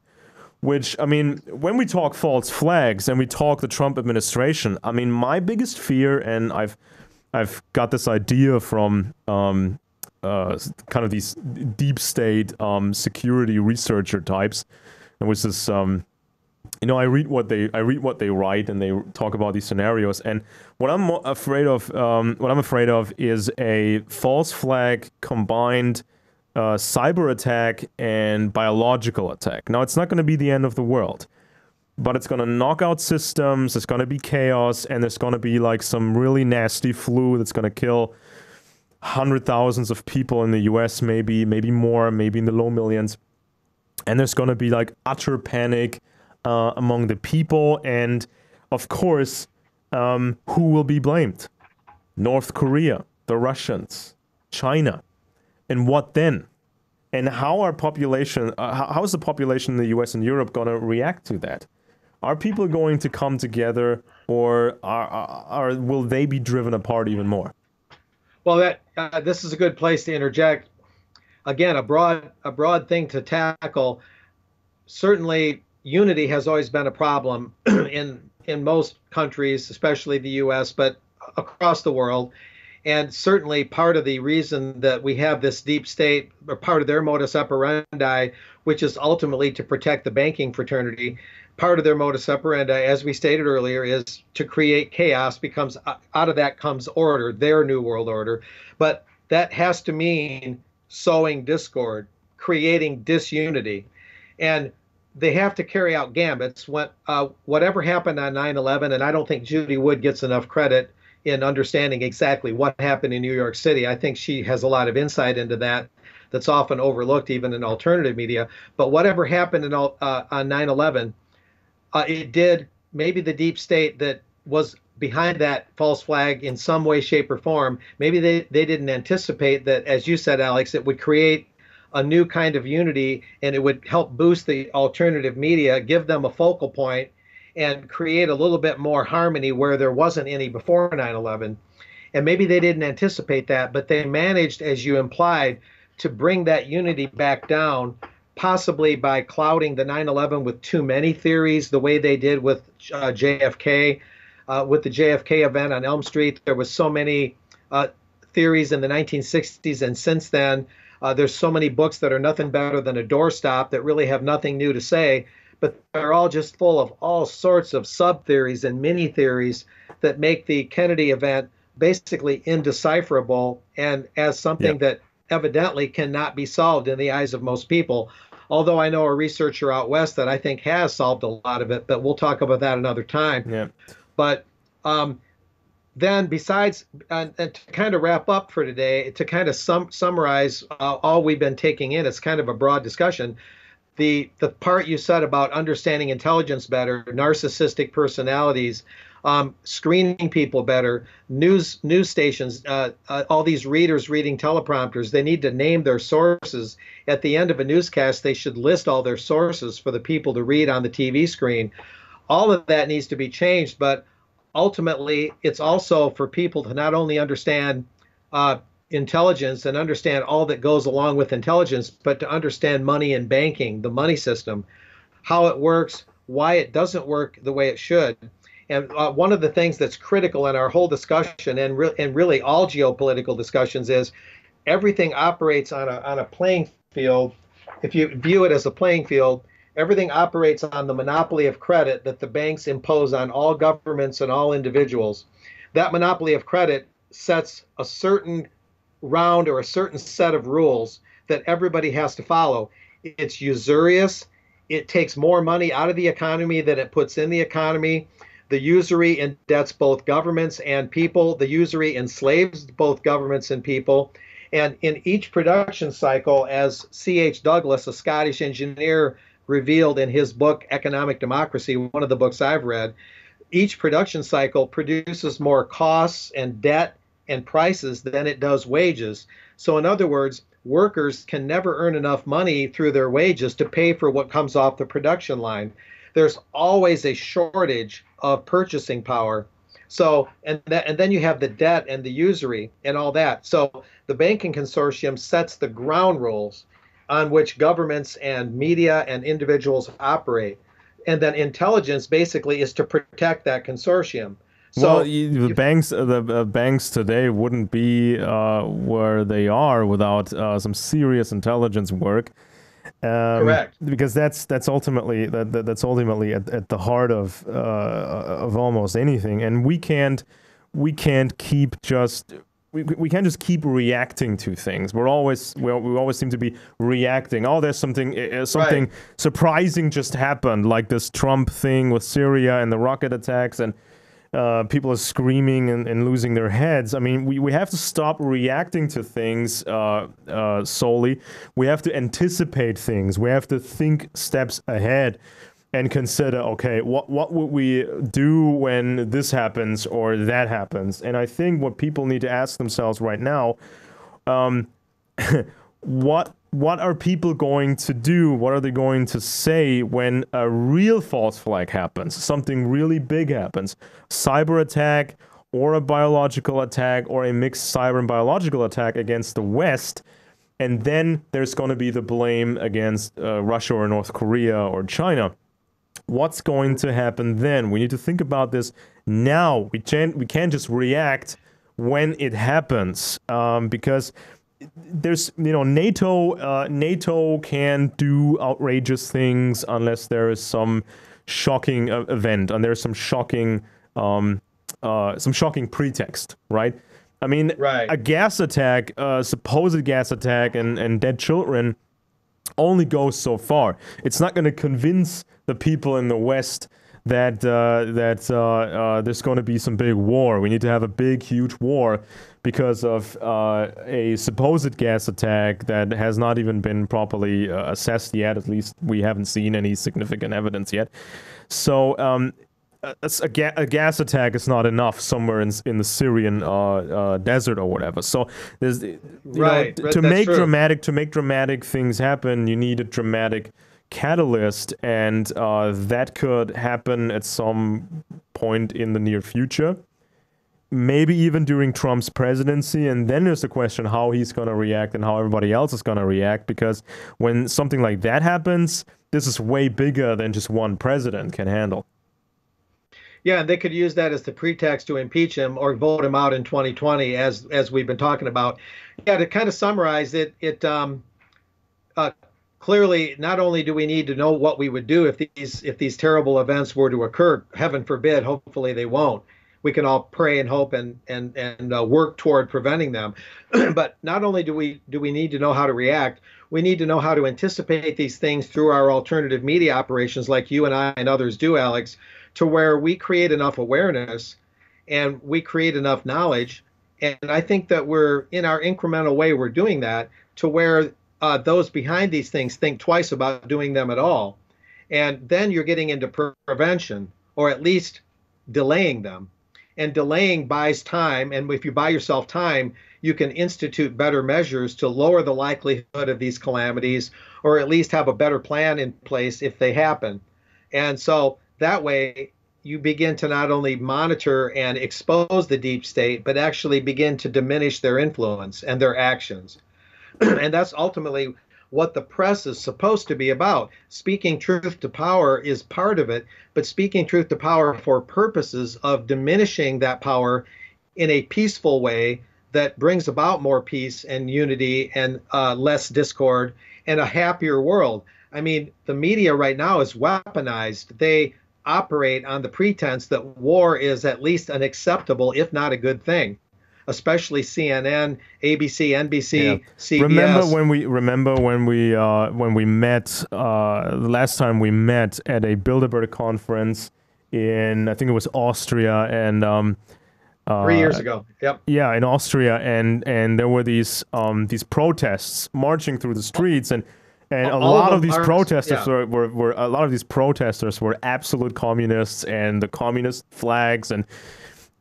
Which, I mean, when we talk false flags and we talk the Trump administration, I mean, my biggest fear, and I've got this idea from kind of these deep state security researcher types, and which is you know, I read what they write, and they talk about these scenarios. And what I'm afraid of is a false flag combined cyber attack and biological attack. Now, it's not going to be the end of the world, but it's going to knock out systems. It's going to be chaos, and there's going to be like some really nasty flu that's going to kill hundred thousands of people in the U.S., maybe more, maybe in the low millions. And there's going to be like utter panic among the people, and of course, who will be blamed? North Korea, the Russians, China. And what then? And how is the population in the US and Europe going to react to that? Are people going to come together, or will they be driven apart even more?
Well, this is a good place to interject. Again, a broad thing to tackle. Certainly, unity has always been a problem in most countries, especially the US, but across the world. And certainly part of the reason that we have this deep state, or part of their modus operandi, which is ultimately to protect the banking fraternity, part of their modus operandi, as we stated earlier, is to create chaos. Out of that comes order, their new world order. But that has to mean sowing discord, creating disunity. And they have to carry out gambits. Whatever happened on 9/11, and I don't think Judy Wood gets enough credit in understanding exactly what happened in New York City. I think she has a lot of insight into that's often overlooked even in alternative media. But whatever happened on 9/11, it did, maybe the deep state that was behind that false flag in some way, shape, or form, maybe they didn't anticipate that, as you said, Alex, it would create a new kind of unity, and it would help boost the alternative media, give them a focal point, and create a little bit more harmony where there wasn't any before 9/11. And maybe they didn't anticipate that, but they managed, as you implied, to bring that unity back down, possibly by clouding the 9/11 with too many theories, the way they did with JFK. With the JFK event on Elm Street, there was so many theories in the 1960s, and since then, there's so many books that are nothing better than a doorstop that really have nothing new to say, but they're all just full of all sorts of sub-theories and mini-theories that make the Kennedy event basically indecipherable, and as something that evidently cannot be solved in the eyes of most people. Although I know a researcher out west that I think has solved a lot of it, but we'll talk about that another time.
Yeah.
But then besides, and to kind of wrap up for today, to kind of summarize all we've been taking in, it's kind of a broad discussion. The part you said about understanding intelligence better, narcissistic personalities, screening people better, news stations, all these readers reading teleprompters, they need to name their sources. At the end of a newscast, they should list all their sources for the people to read on the TV screen. All of that needs to be changed, but ultimately, it's also for people to not only understand intelligence and understand all that goes along with intelligence, but to understand money and banking, the money system, how it works, why it doesn't work the way it should. And one of the things that's critical in our whole discussion, and really all geopolitical discussions, is everything operates on a playing field. If you view it as a playing field, everything operates on the monopoly of credit that the banks impose on all governments and all individuals. That monopoly of credit sets a certain round or a certain set of rules that everybody has to follow. It's usurious. It takes more money out of the economy than it puts in the economy. The usury indebts both governments and people. The usury enslaves both governments and people. And in each production cycle, as C.H. Douglas, a Scottish engineer, revealed in his book, Economic Democracy, one of the books I've read. Each production cycle produces more costs and debt and prices than it does wages. So in other words, workers can never earn enough money through their wages to pay for what comes off the production line. There's always a shortage of purchasing power. So, and then you have the debt and the usury and all that. So the banking consortium sets the ground rules on which governments and media and individuals operate. And then intelligence basically is to protect that consortium. So
well, the banks today wouldn't be where they are without some serious intelligence work.
Correct.
Because that's ultimately at the heart of almost anything, and we can't keep just we can't just keep reacting to things. We always seem to be reacting. Oh, there's something
Right.
surprising just happened, like this Trump thing with Syria and the rocket attacks, and people are screaming and losing their heads. I mean, we have to stop reacting to things solely. We have to anticipate things. We have to think steps ahead and consider, okay, what would we do when this happens or that happens? And I think what people need to ask themselves right now, what are people going to do? What are they going to say when a real false flag happens? Something really big happens. Cyber attack or a biological attack or a mixed cyber and biological attack against the West. And then there's going to be the blame against Russia or North Korea or China. What's going to happen then? We need to think about this now. We can't just react when it happens, because there's, NATO can do outrageous things unless there is some shocking event and there's some shocking pretext, right? I mean,
Right.
a gas attack, supposed gas attack, and dead children only goes so far. It's not going to convince the people in the West that there's going to be some big war. We need to have a big, huge war because of a supposed gas attack that has not even been properly assessed yet. At least we haven't seen any significant evidence yet. So a gas attack is not enough somewhere in the Syrian desert or whatever. So there's
Right.
to
That's
make
true.
dramatic things happen, you need a dramatic catalyst, and that could happen at some point in the near future, maybe even during Trump's presidency. And then there's the question how he's going to react and how everybody else is going to react, because when something like that happens, this is way bigger than just one president can handle.
Yeah, and they could use that as the pretext to impeach him or vote him out in 2020, as we've been talking about. Yeah, to kind of summarize it, clearly not only do we need to know what we would do if these terrible events were to occur. Heaven forbid, hopefully they won't. We can all pray and hope and work toward preventing them. But not only do we need to know how to react, we need to know how to anticipate these things through our alternative media operations, like you and I and others do, Alex, to where we create enough awareness and we create enough knowledge. And I think that we're, in our incremental way, we're doing that to where those behind these things think twice about doing them at all. And then you're getting into prevention, or at least delaying them. And delaying buys time. And if you buy yourself time, you can institute better measures to lower the likelihood of these calamities, or at least have a better plan in place if they happen. And so that way, you begin to not only monitor and expose the deep state, but actually begin to diminish their influence and their actions. And that's ultimately what the press is supposed to be about. Speaking truth to power is part of it, but speaking truth to power for purposes of diminishing that power in a peaceful way that brings about more peace and unity and less discord and a happier world. I mean, the media right now is weaponized. They operate on the pretense that war is at least an acceptable, if not a good thing, especially CNN, ABC, NBC,
Yeah.
CBS.
When we met the last time we met at a Bilderberg conference in, I think it was Austria, and
3 years ago. Yep.
yeah, in Austria, and there were these protests marching through the streets, and And a
All of
lot of
them
these
are,
protesters
yeah,
were a lot of these protesters were absolute communists, and the communist flags and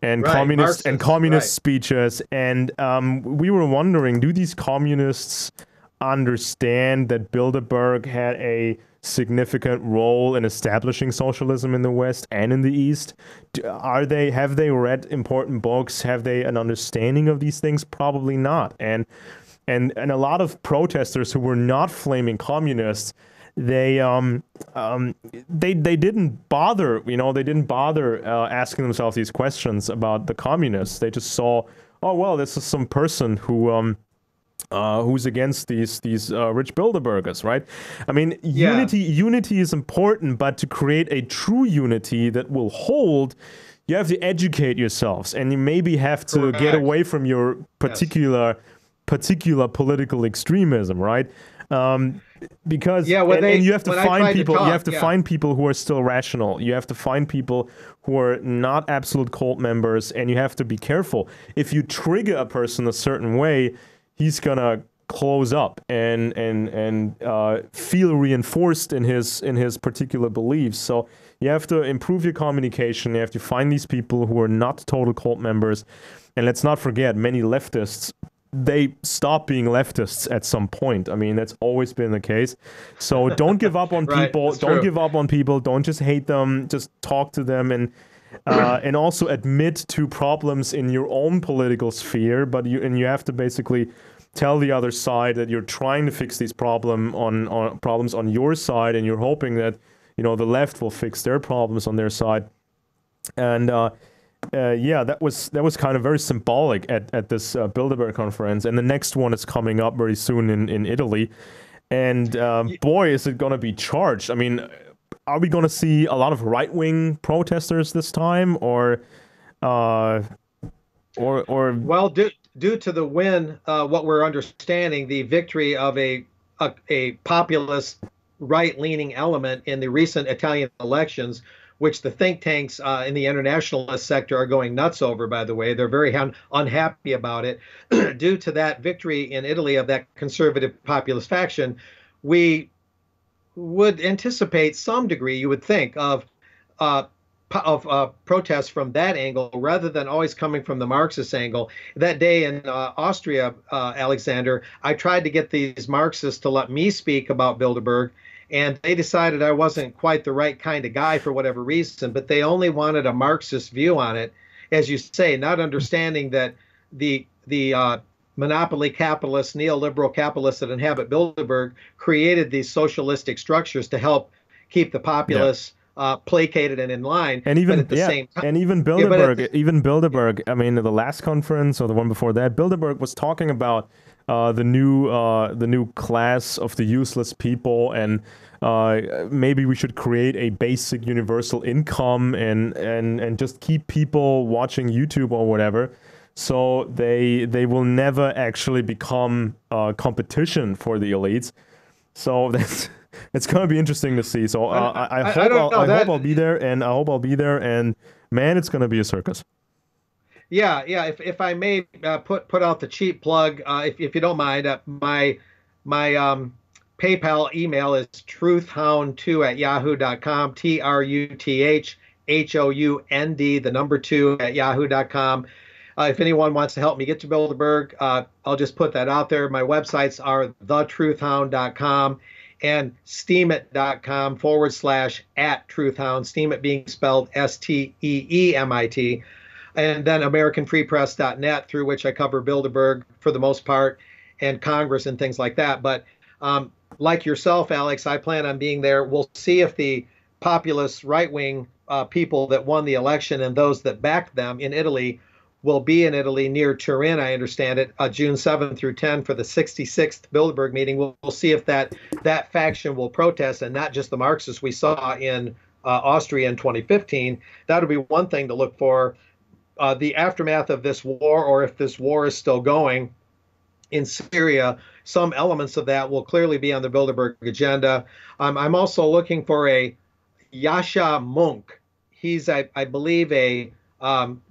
right, Marxists,
communist
right.
speeches. And we were wondering, do these communists understand that Bilderberg had a significant role in establishing socialism in the West and in the East? Have they read important books? Have they an understanding of these things? Probably not. And a lot of protesters who were not flaming communists, they didn't bother, they didn't bother asking themselves these questions about the communists. They just saw, oh well, this is some person who's against these rich Bilderbergers, right? I mean,
Yeah,
unity is important, but to create a true unity that will hold, you have to educate yourselves, and you maybe have to get
correct.
away from your
Yes.
particular political extremism, right? Because
Yeah,
and you have to
when I
find
tried to
people, you
talk,
have to
yeah,
find people who are still rational. You have to find people who are not absolute cult members, and you have to be careful. If you trigger a person a certain way, he's gonna close up and feel reinforced in his particular beliefs. So you have to improve your communication. You have to find these people who are not total cult members. And let's not forget, many leftists, they stop being leftists at some point. I mean, that's always been the case. So don't give up on
right,
people.
that's
Don't
true.
give up on people. Don't just hate them. Just talk to them and also admit to problems in your own political sphere. But you have to basically tell the other side that you're trying to fix these problems on your side, and you're hoping that the left will fix their problems on their side. And yeah, that was kind of very symbolic at this Bilderberg conference. And the next one is coming up very soon in Italy. And boy, is it going to be charged. I mean, are we going to see a lot of right-wing protesters this time, uh, or
Well, due to the win, what we're understanding, the victory of a populist right-leaning element in the recent Italian elections, which the think tanks in the internationalist sector are going nuts over, by the way. They're very unhappy about it. Due to that victory in Italy of that conservative populist faction, we would anticipate some degree, you would think, uh, protests from that angle rather than always coming from the Marxist angle. That day in Austria, Alexander, I tried to get these Marxists to let me speak about Bilderberg, and they decided I wasn't quite the right kind of guy for whatever reason, but they only wanted a Marxist view on it, as you say, not understanding that the monopoly capitalists, neoliberal capitalists that inhabit Bilderberg created these socialistic structures to help keep the
yeah.
populace placated and in line,
And
but
even
at the same time, yeah,
Even Bilderberg. I mean, the last conference or the one before that, Bilderberg was talking about the new class of the useless people, and maybe we should create a basic universal income and just keep people watching YouTube or whatever. So they will never actually become competition for the elites. So that's it's gonna be interesting to see. So
I don't know
I hope
that.
I'll be there, and I hope I'll be there. And man, it's gonna be a circus.
Yeah, yeah. If I may put out the cheap plug, if you don't mind, my PayPal email is truthhound2 at yahoo.com, TRUTHHOUND, the number 2 at yahoo.com. If anyone wants to help me get to Bilderberg, I'll just put that out there. My websites are thetruthhound.com and steemit.com/@truthhound, Steemit being spelled STEEMIT, and then AmericanFreePress.net, through which I cover Bilderberg for the most part, and Congress and things like that. But like yourself, Alex, I plan on being there. We'll see if the populist right-wing people that won the election and those that backed them in Italy will be in Italy near Turin, I understand it, June 7th through 10 for the 66th Bilderberg meeting. We'll see if that faction will protest, and not just the Marxists we saw in Austria in 2015. That'll be one thing to look for. The aftermath of this war, or if this war is still going in Syria, some elements of that will clearly be on the Bilderberg agenda. I'm also looking for a Yasha Munk. He's, I believe, a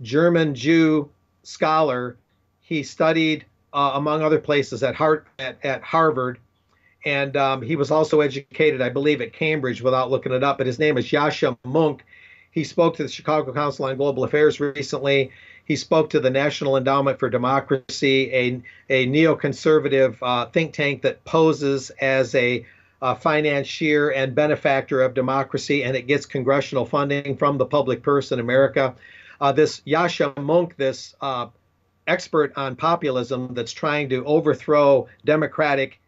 German Jew scholar. He studied, among other places, at Harvard, And he was also educated, I believe, at Cambridge without looking it up. But his name is Yasha Monk. He spoke to the Chicago Council on Global Affairs recently. He spoke to the National Endowment for Democracy, a neoconservative think tank that poses as a financier and benefactor of democracy, and it gets congressional funding from the public purse in America. This Yasha Monk, this expert on populism that's trying to overthrow democratic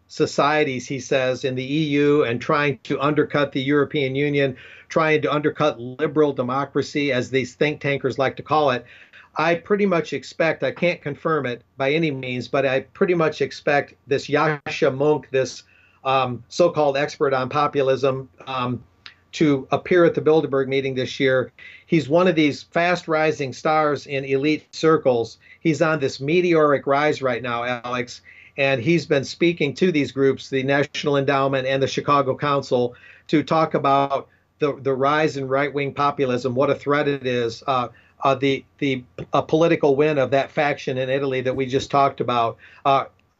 societies, he says, in the EU, and trying to undercut the European Union, trying to undercut liberal democracy, as these think tankers like to call it. I pretty much expect, I can't confirm it by any means, but I pretty much expect this Yasha Monk, this so-called expert on populism, to appear at the Bilderberg meeting this year. He's one of these fast-rising stars in elite circles. He's on this meteoric rise right now, Alex, and he's been speaking to these groups, the National Endowment and the Chicago Council, to talk about the rise in right-wing populism, what a threat it is, the political win of that faction in Italy that we just talked about,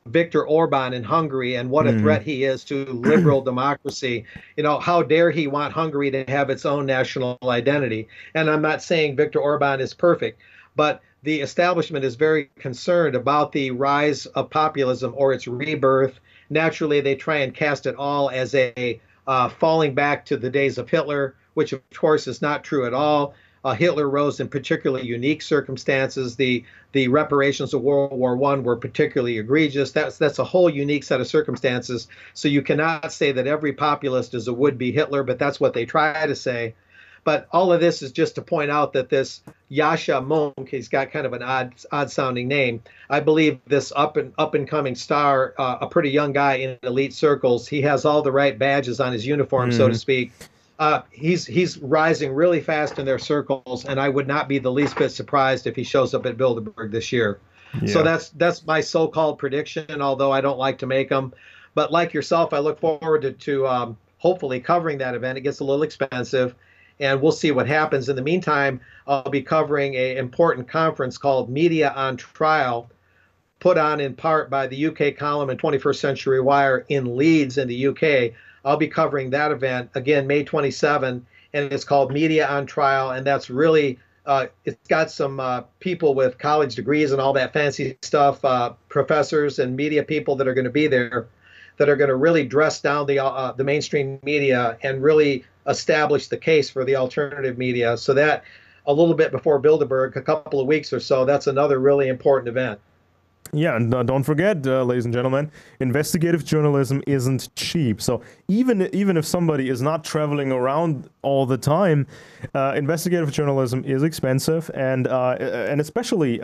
Viktor Orban in Hungary, and what a threat he is to liberal democracy. You know, how dare he want Hungary to have its own national identity? And I'm not saying Viktor Orban is perfect, but the establishment is very concerned about the rise of populism or its rebirth. Naturally, they try and cast it all as a falling back to the days of Hitler, which of course is not true at all. Hitler rose in particularly unique circumstances. The reparations of World War I were particularly egregious. That's a whole unique set of circumstances. So you cannot say that every populist is a would-be Hitler, but that's what they try to say. But all of this is just to point out that this Yasha Monk, he's got kind of an odd-sounding name. I believe this up-and-coming star, a pretty young guy in elite circles, he has all the right badges on his uniform, so to speak. He's rising really fast in their circles, and I would not be the least bit surprised if he shows up at Bilderberg this year. Yeah. So that's my so-called prediction, although I don't like to make them. But like yourself, I look forward to hopefully covering that event. It gets a little expensive, and we'll see what happens. In the meantime, I'll be covering an important conference called Media on Trial, put on in part by the UK column in 21st Century Wire in Leeds in the UK. I'll be covering that event, again, May 27, and it's called Media on Trial, and that's really, it's got some people with college degrees and all that fancy stuff, professors and media people that are going to be there, that are going to really dress down the mainstream media and really establish the case for the alternative media. So that, a little bit before Bilderberg, a couple of weeks or so, that's another really important event.
Yeah, and don't forget, ladies and gentlemen, investigative journalism isn't cheap. So even if somebody is not traveling around all the time, investigative journalism is expensive, and especially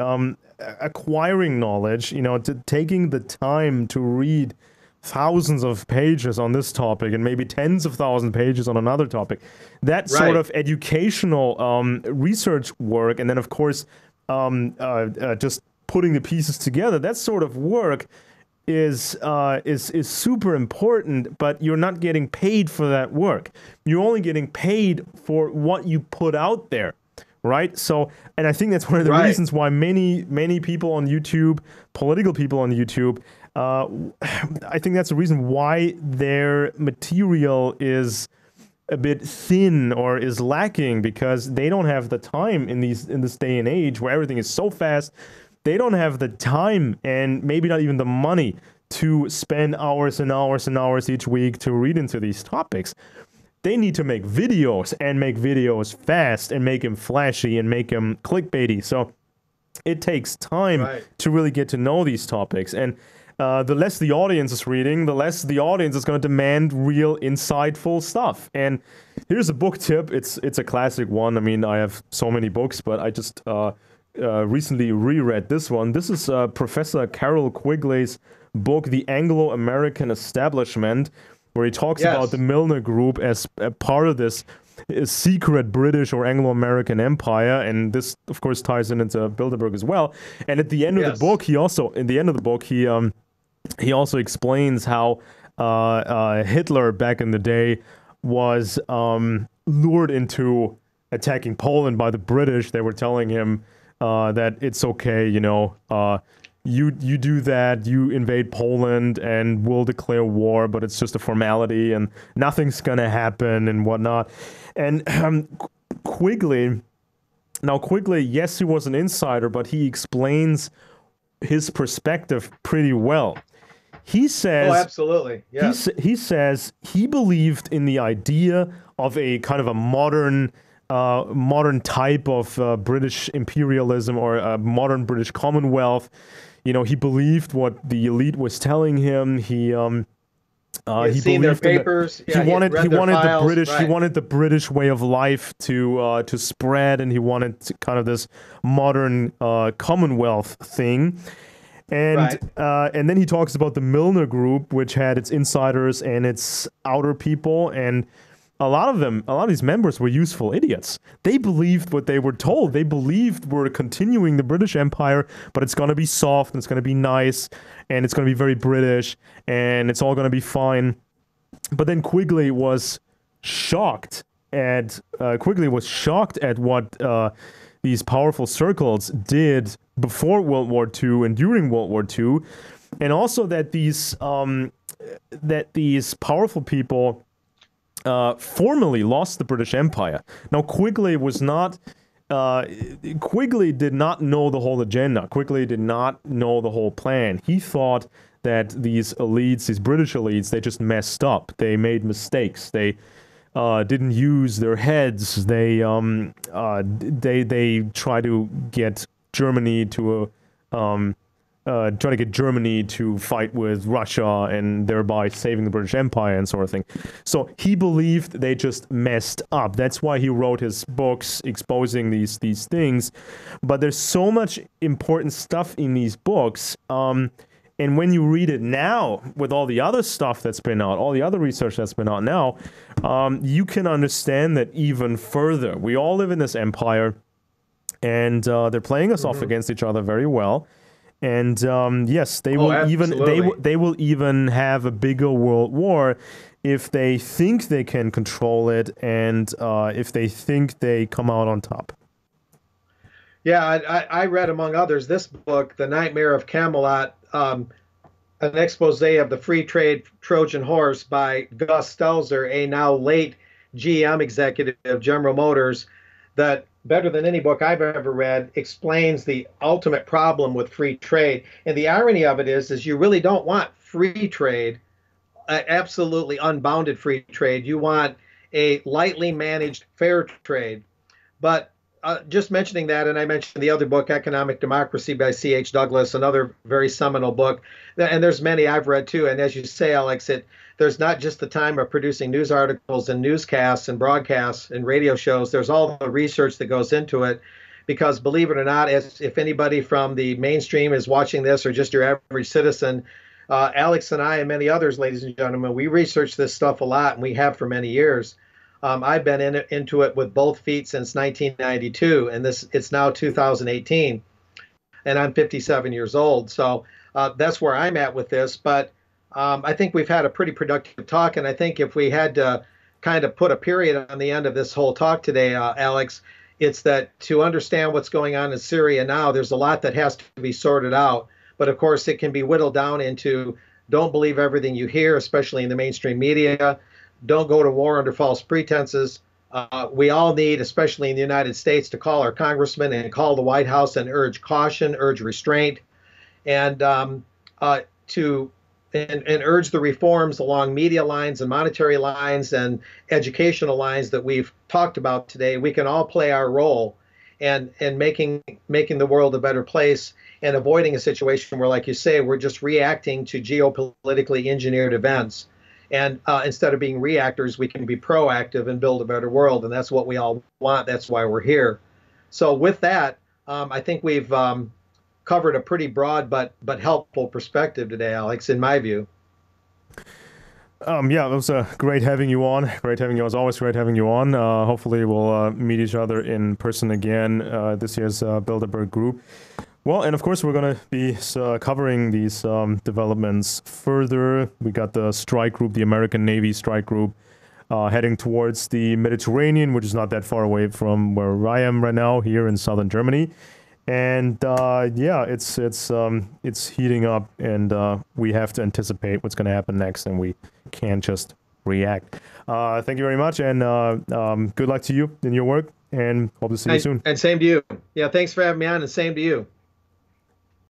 acquiring knowledge. You know, taking the time to read thousands of pages on this topic and maybe tens of thousand pages on another topic. That sort of educational research work, and then of course just putting the pieces together, that sort of work is super important, but you're not getting paid for that work. You're only getting paid for what you put out there, right? So, and I think that's one of the reasons why many people on YouTube, political people on YouTube, I think that's the reason why their material is a bit thin or is lacking, because they don't have the time in this day and age where everything is so fast. They don't have the time and maybe not even the money to spend hours and hours and hours each week to read into these topics. They need to make videos, and make videos fast, and make them flashy, and make them clickbaity. So it takes time to really get to know these topics. And the less the audience is reading, the less the audience is going to demand real, insightful stuff. And here's a book tip. It's a classic one. I mean, I have so many books, but I just recently reread this one. This is Professor Carroll Quigley's book, The Anglo-American Establishment, where he talks about the Milner Group as a part of this secret British or Anglo-American empire, and this, of course, ties into Bilderberg as well. And at the end of the book, he also explains how Hitler back in the day was lured into attacking Poland by the British. They were telling him that it's okay, you know, you do that, you invade Poland, and we'll declare war, but it's just a formality, and nothing's gonna happen and whatnot. And Quigley, yes, he was an insider, but he explains his perspective pretty well. He says,
oh, absolutely, yeah.
He says he believed in the idea of a kind of a modern type of British imperialism, or a modern British Commonwealth. You know, he believed what the elite was telling him. He
seen their papers.
He wanted the British.
Right.
He wanted the British way of life to spread, and he wanted kind of this modern Commonwealth thing. And
Right.
And then he talks about the Milner Group, which had its insiders and its outer people, and a lot of these members were useful idiots. They believed what they were told. They believed we're continuing the British Empire, but it's going to be soft, and it's going to be nice, and it's going to be very British, and it's all going to be fine. But then Quigley was shocked at what these powerful circles did before World War II and during World War II, and also that these powerful people formally lost the British Empire. Now, Quigley did not know the whole agenda. Quigley did not know the whole plan. He thought that these elites, these British elites, they just messed up. They made mistakes. They didn't use their heads. They try to get Germany to fight with Russia, and thereby saving the British Empire and sort of thing. So he believed they just messed up. That's why he wrote his books exposing these things. But there's so much important stuff in these books. And when you read it now, with all the other stuff that's been out, all the other research that's been out now, you can understand that even further. We all live in this empire, and they're playing us off against each other very well. And yes, they will even have a bigger world war if they think they can control it, and if they think they come out on top.
Yeah, I read, among others, this book, The Nightmare of Camelot, an expose of the free trade Trojan horse by Gus Stelzer, a now late GM executive of General Motors, that better than any book I've ever read explains the ultimate problem with free trade. And the irony of it is you really don't want free trade, absolutely unbounded free trade. You want a lightly managed fair trade. But just mentioning that, and I mentioned the other book, Economic Democracy by C.H. Douglas, another very seminal book. And there's many I've read too. And as you say, Alex, there's not just the time of producing news articles and newscasts and broadcasts and radio shows. There's all the research that goes into it. Because believe it or not, if anybody from the mainstream is watching this, or just your average citizen, Alex and I and many others, ladies and gentlemen, we research this stuff a lot, and we have for many years. I've been into it with both feet since 1992, and it's now 2018, and I'm 57 years old. So that's where I'm at with this. But I think we've had a pretty productive talk, and I think if we had to kind of put a period on the end of this whole talk today, Alex, it's that to understand what's going on in Syria now, there's a lot that has to be sorted out. But of course, it can be whittled down into don't believe everything you hear, especially in the mainstream media. Don't go to war under false pretenses. We all need, especially in the United States, to call our congressmen and call the White House and urge caution, urge restraint, and urge the reforms along media lines and monetary lines and educational lines that we've talked about today. We can all play our role in making the world a better place and avoiding a situation where, like you say, we're just reacting to geopolitically engineered events. And instead of being reactors, we can be proactive and build a better world. And that's what we all want. That's why we're here. So with that, I think we've covered a pretty broad but helpful perspective today, Alex, in my view.
Yeah, it was great having you on. Great having you. As always, great having you on. Hopefully we'll meet each other in person again this year's Bilderberg group. Well, and of course, we're going to be covering these developments further. We got the strike group, the American Navy strike group, heading towards the Mediterranean, which is not that far away from where I am right now, here in southern Germany. And yeah, it's heating up, and we have to anticipate what's going to happen next, and we can't just react. Thank you very much, and good luck to you in your work, and hope to see you soon.
And same to you. Yeah, thanks for having me on, and same to you.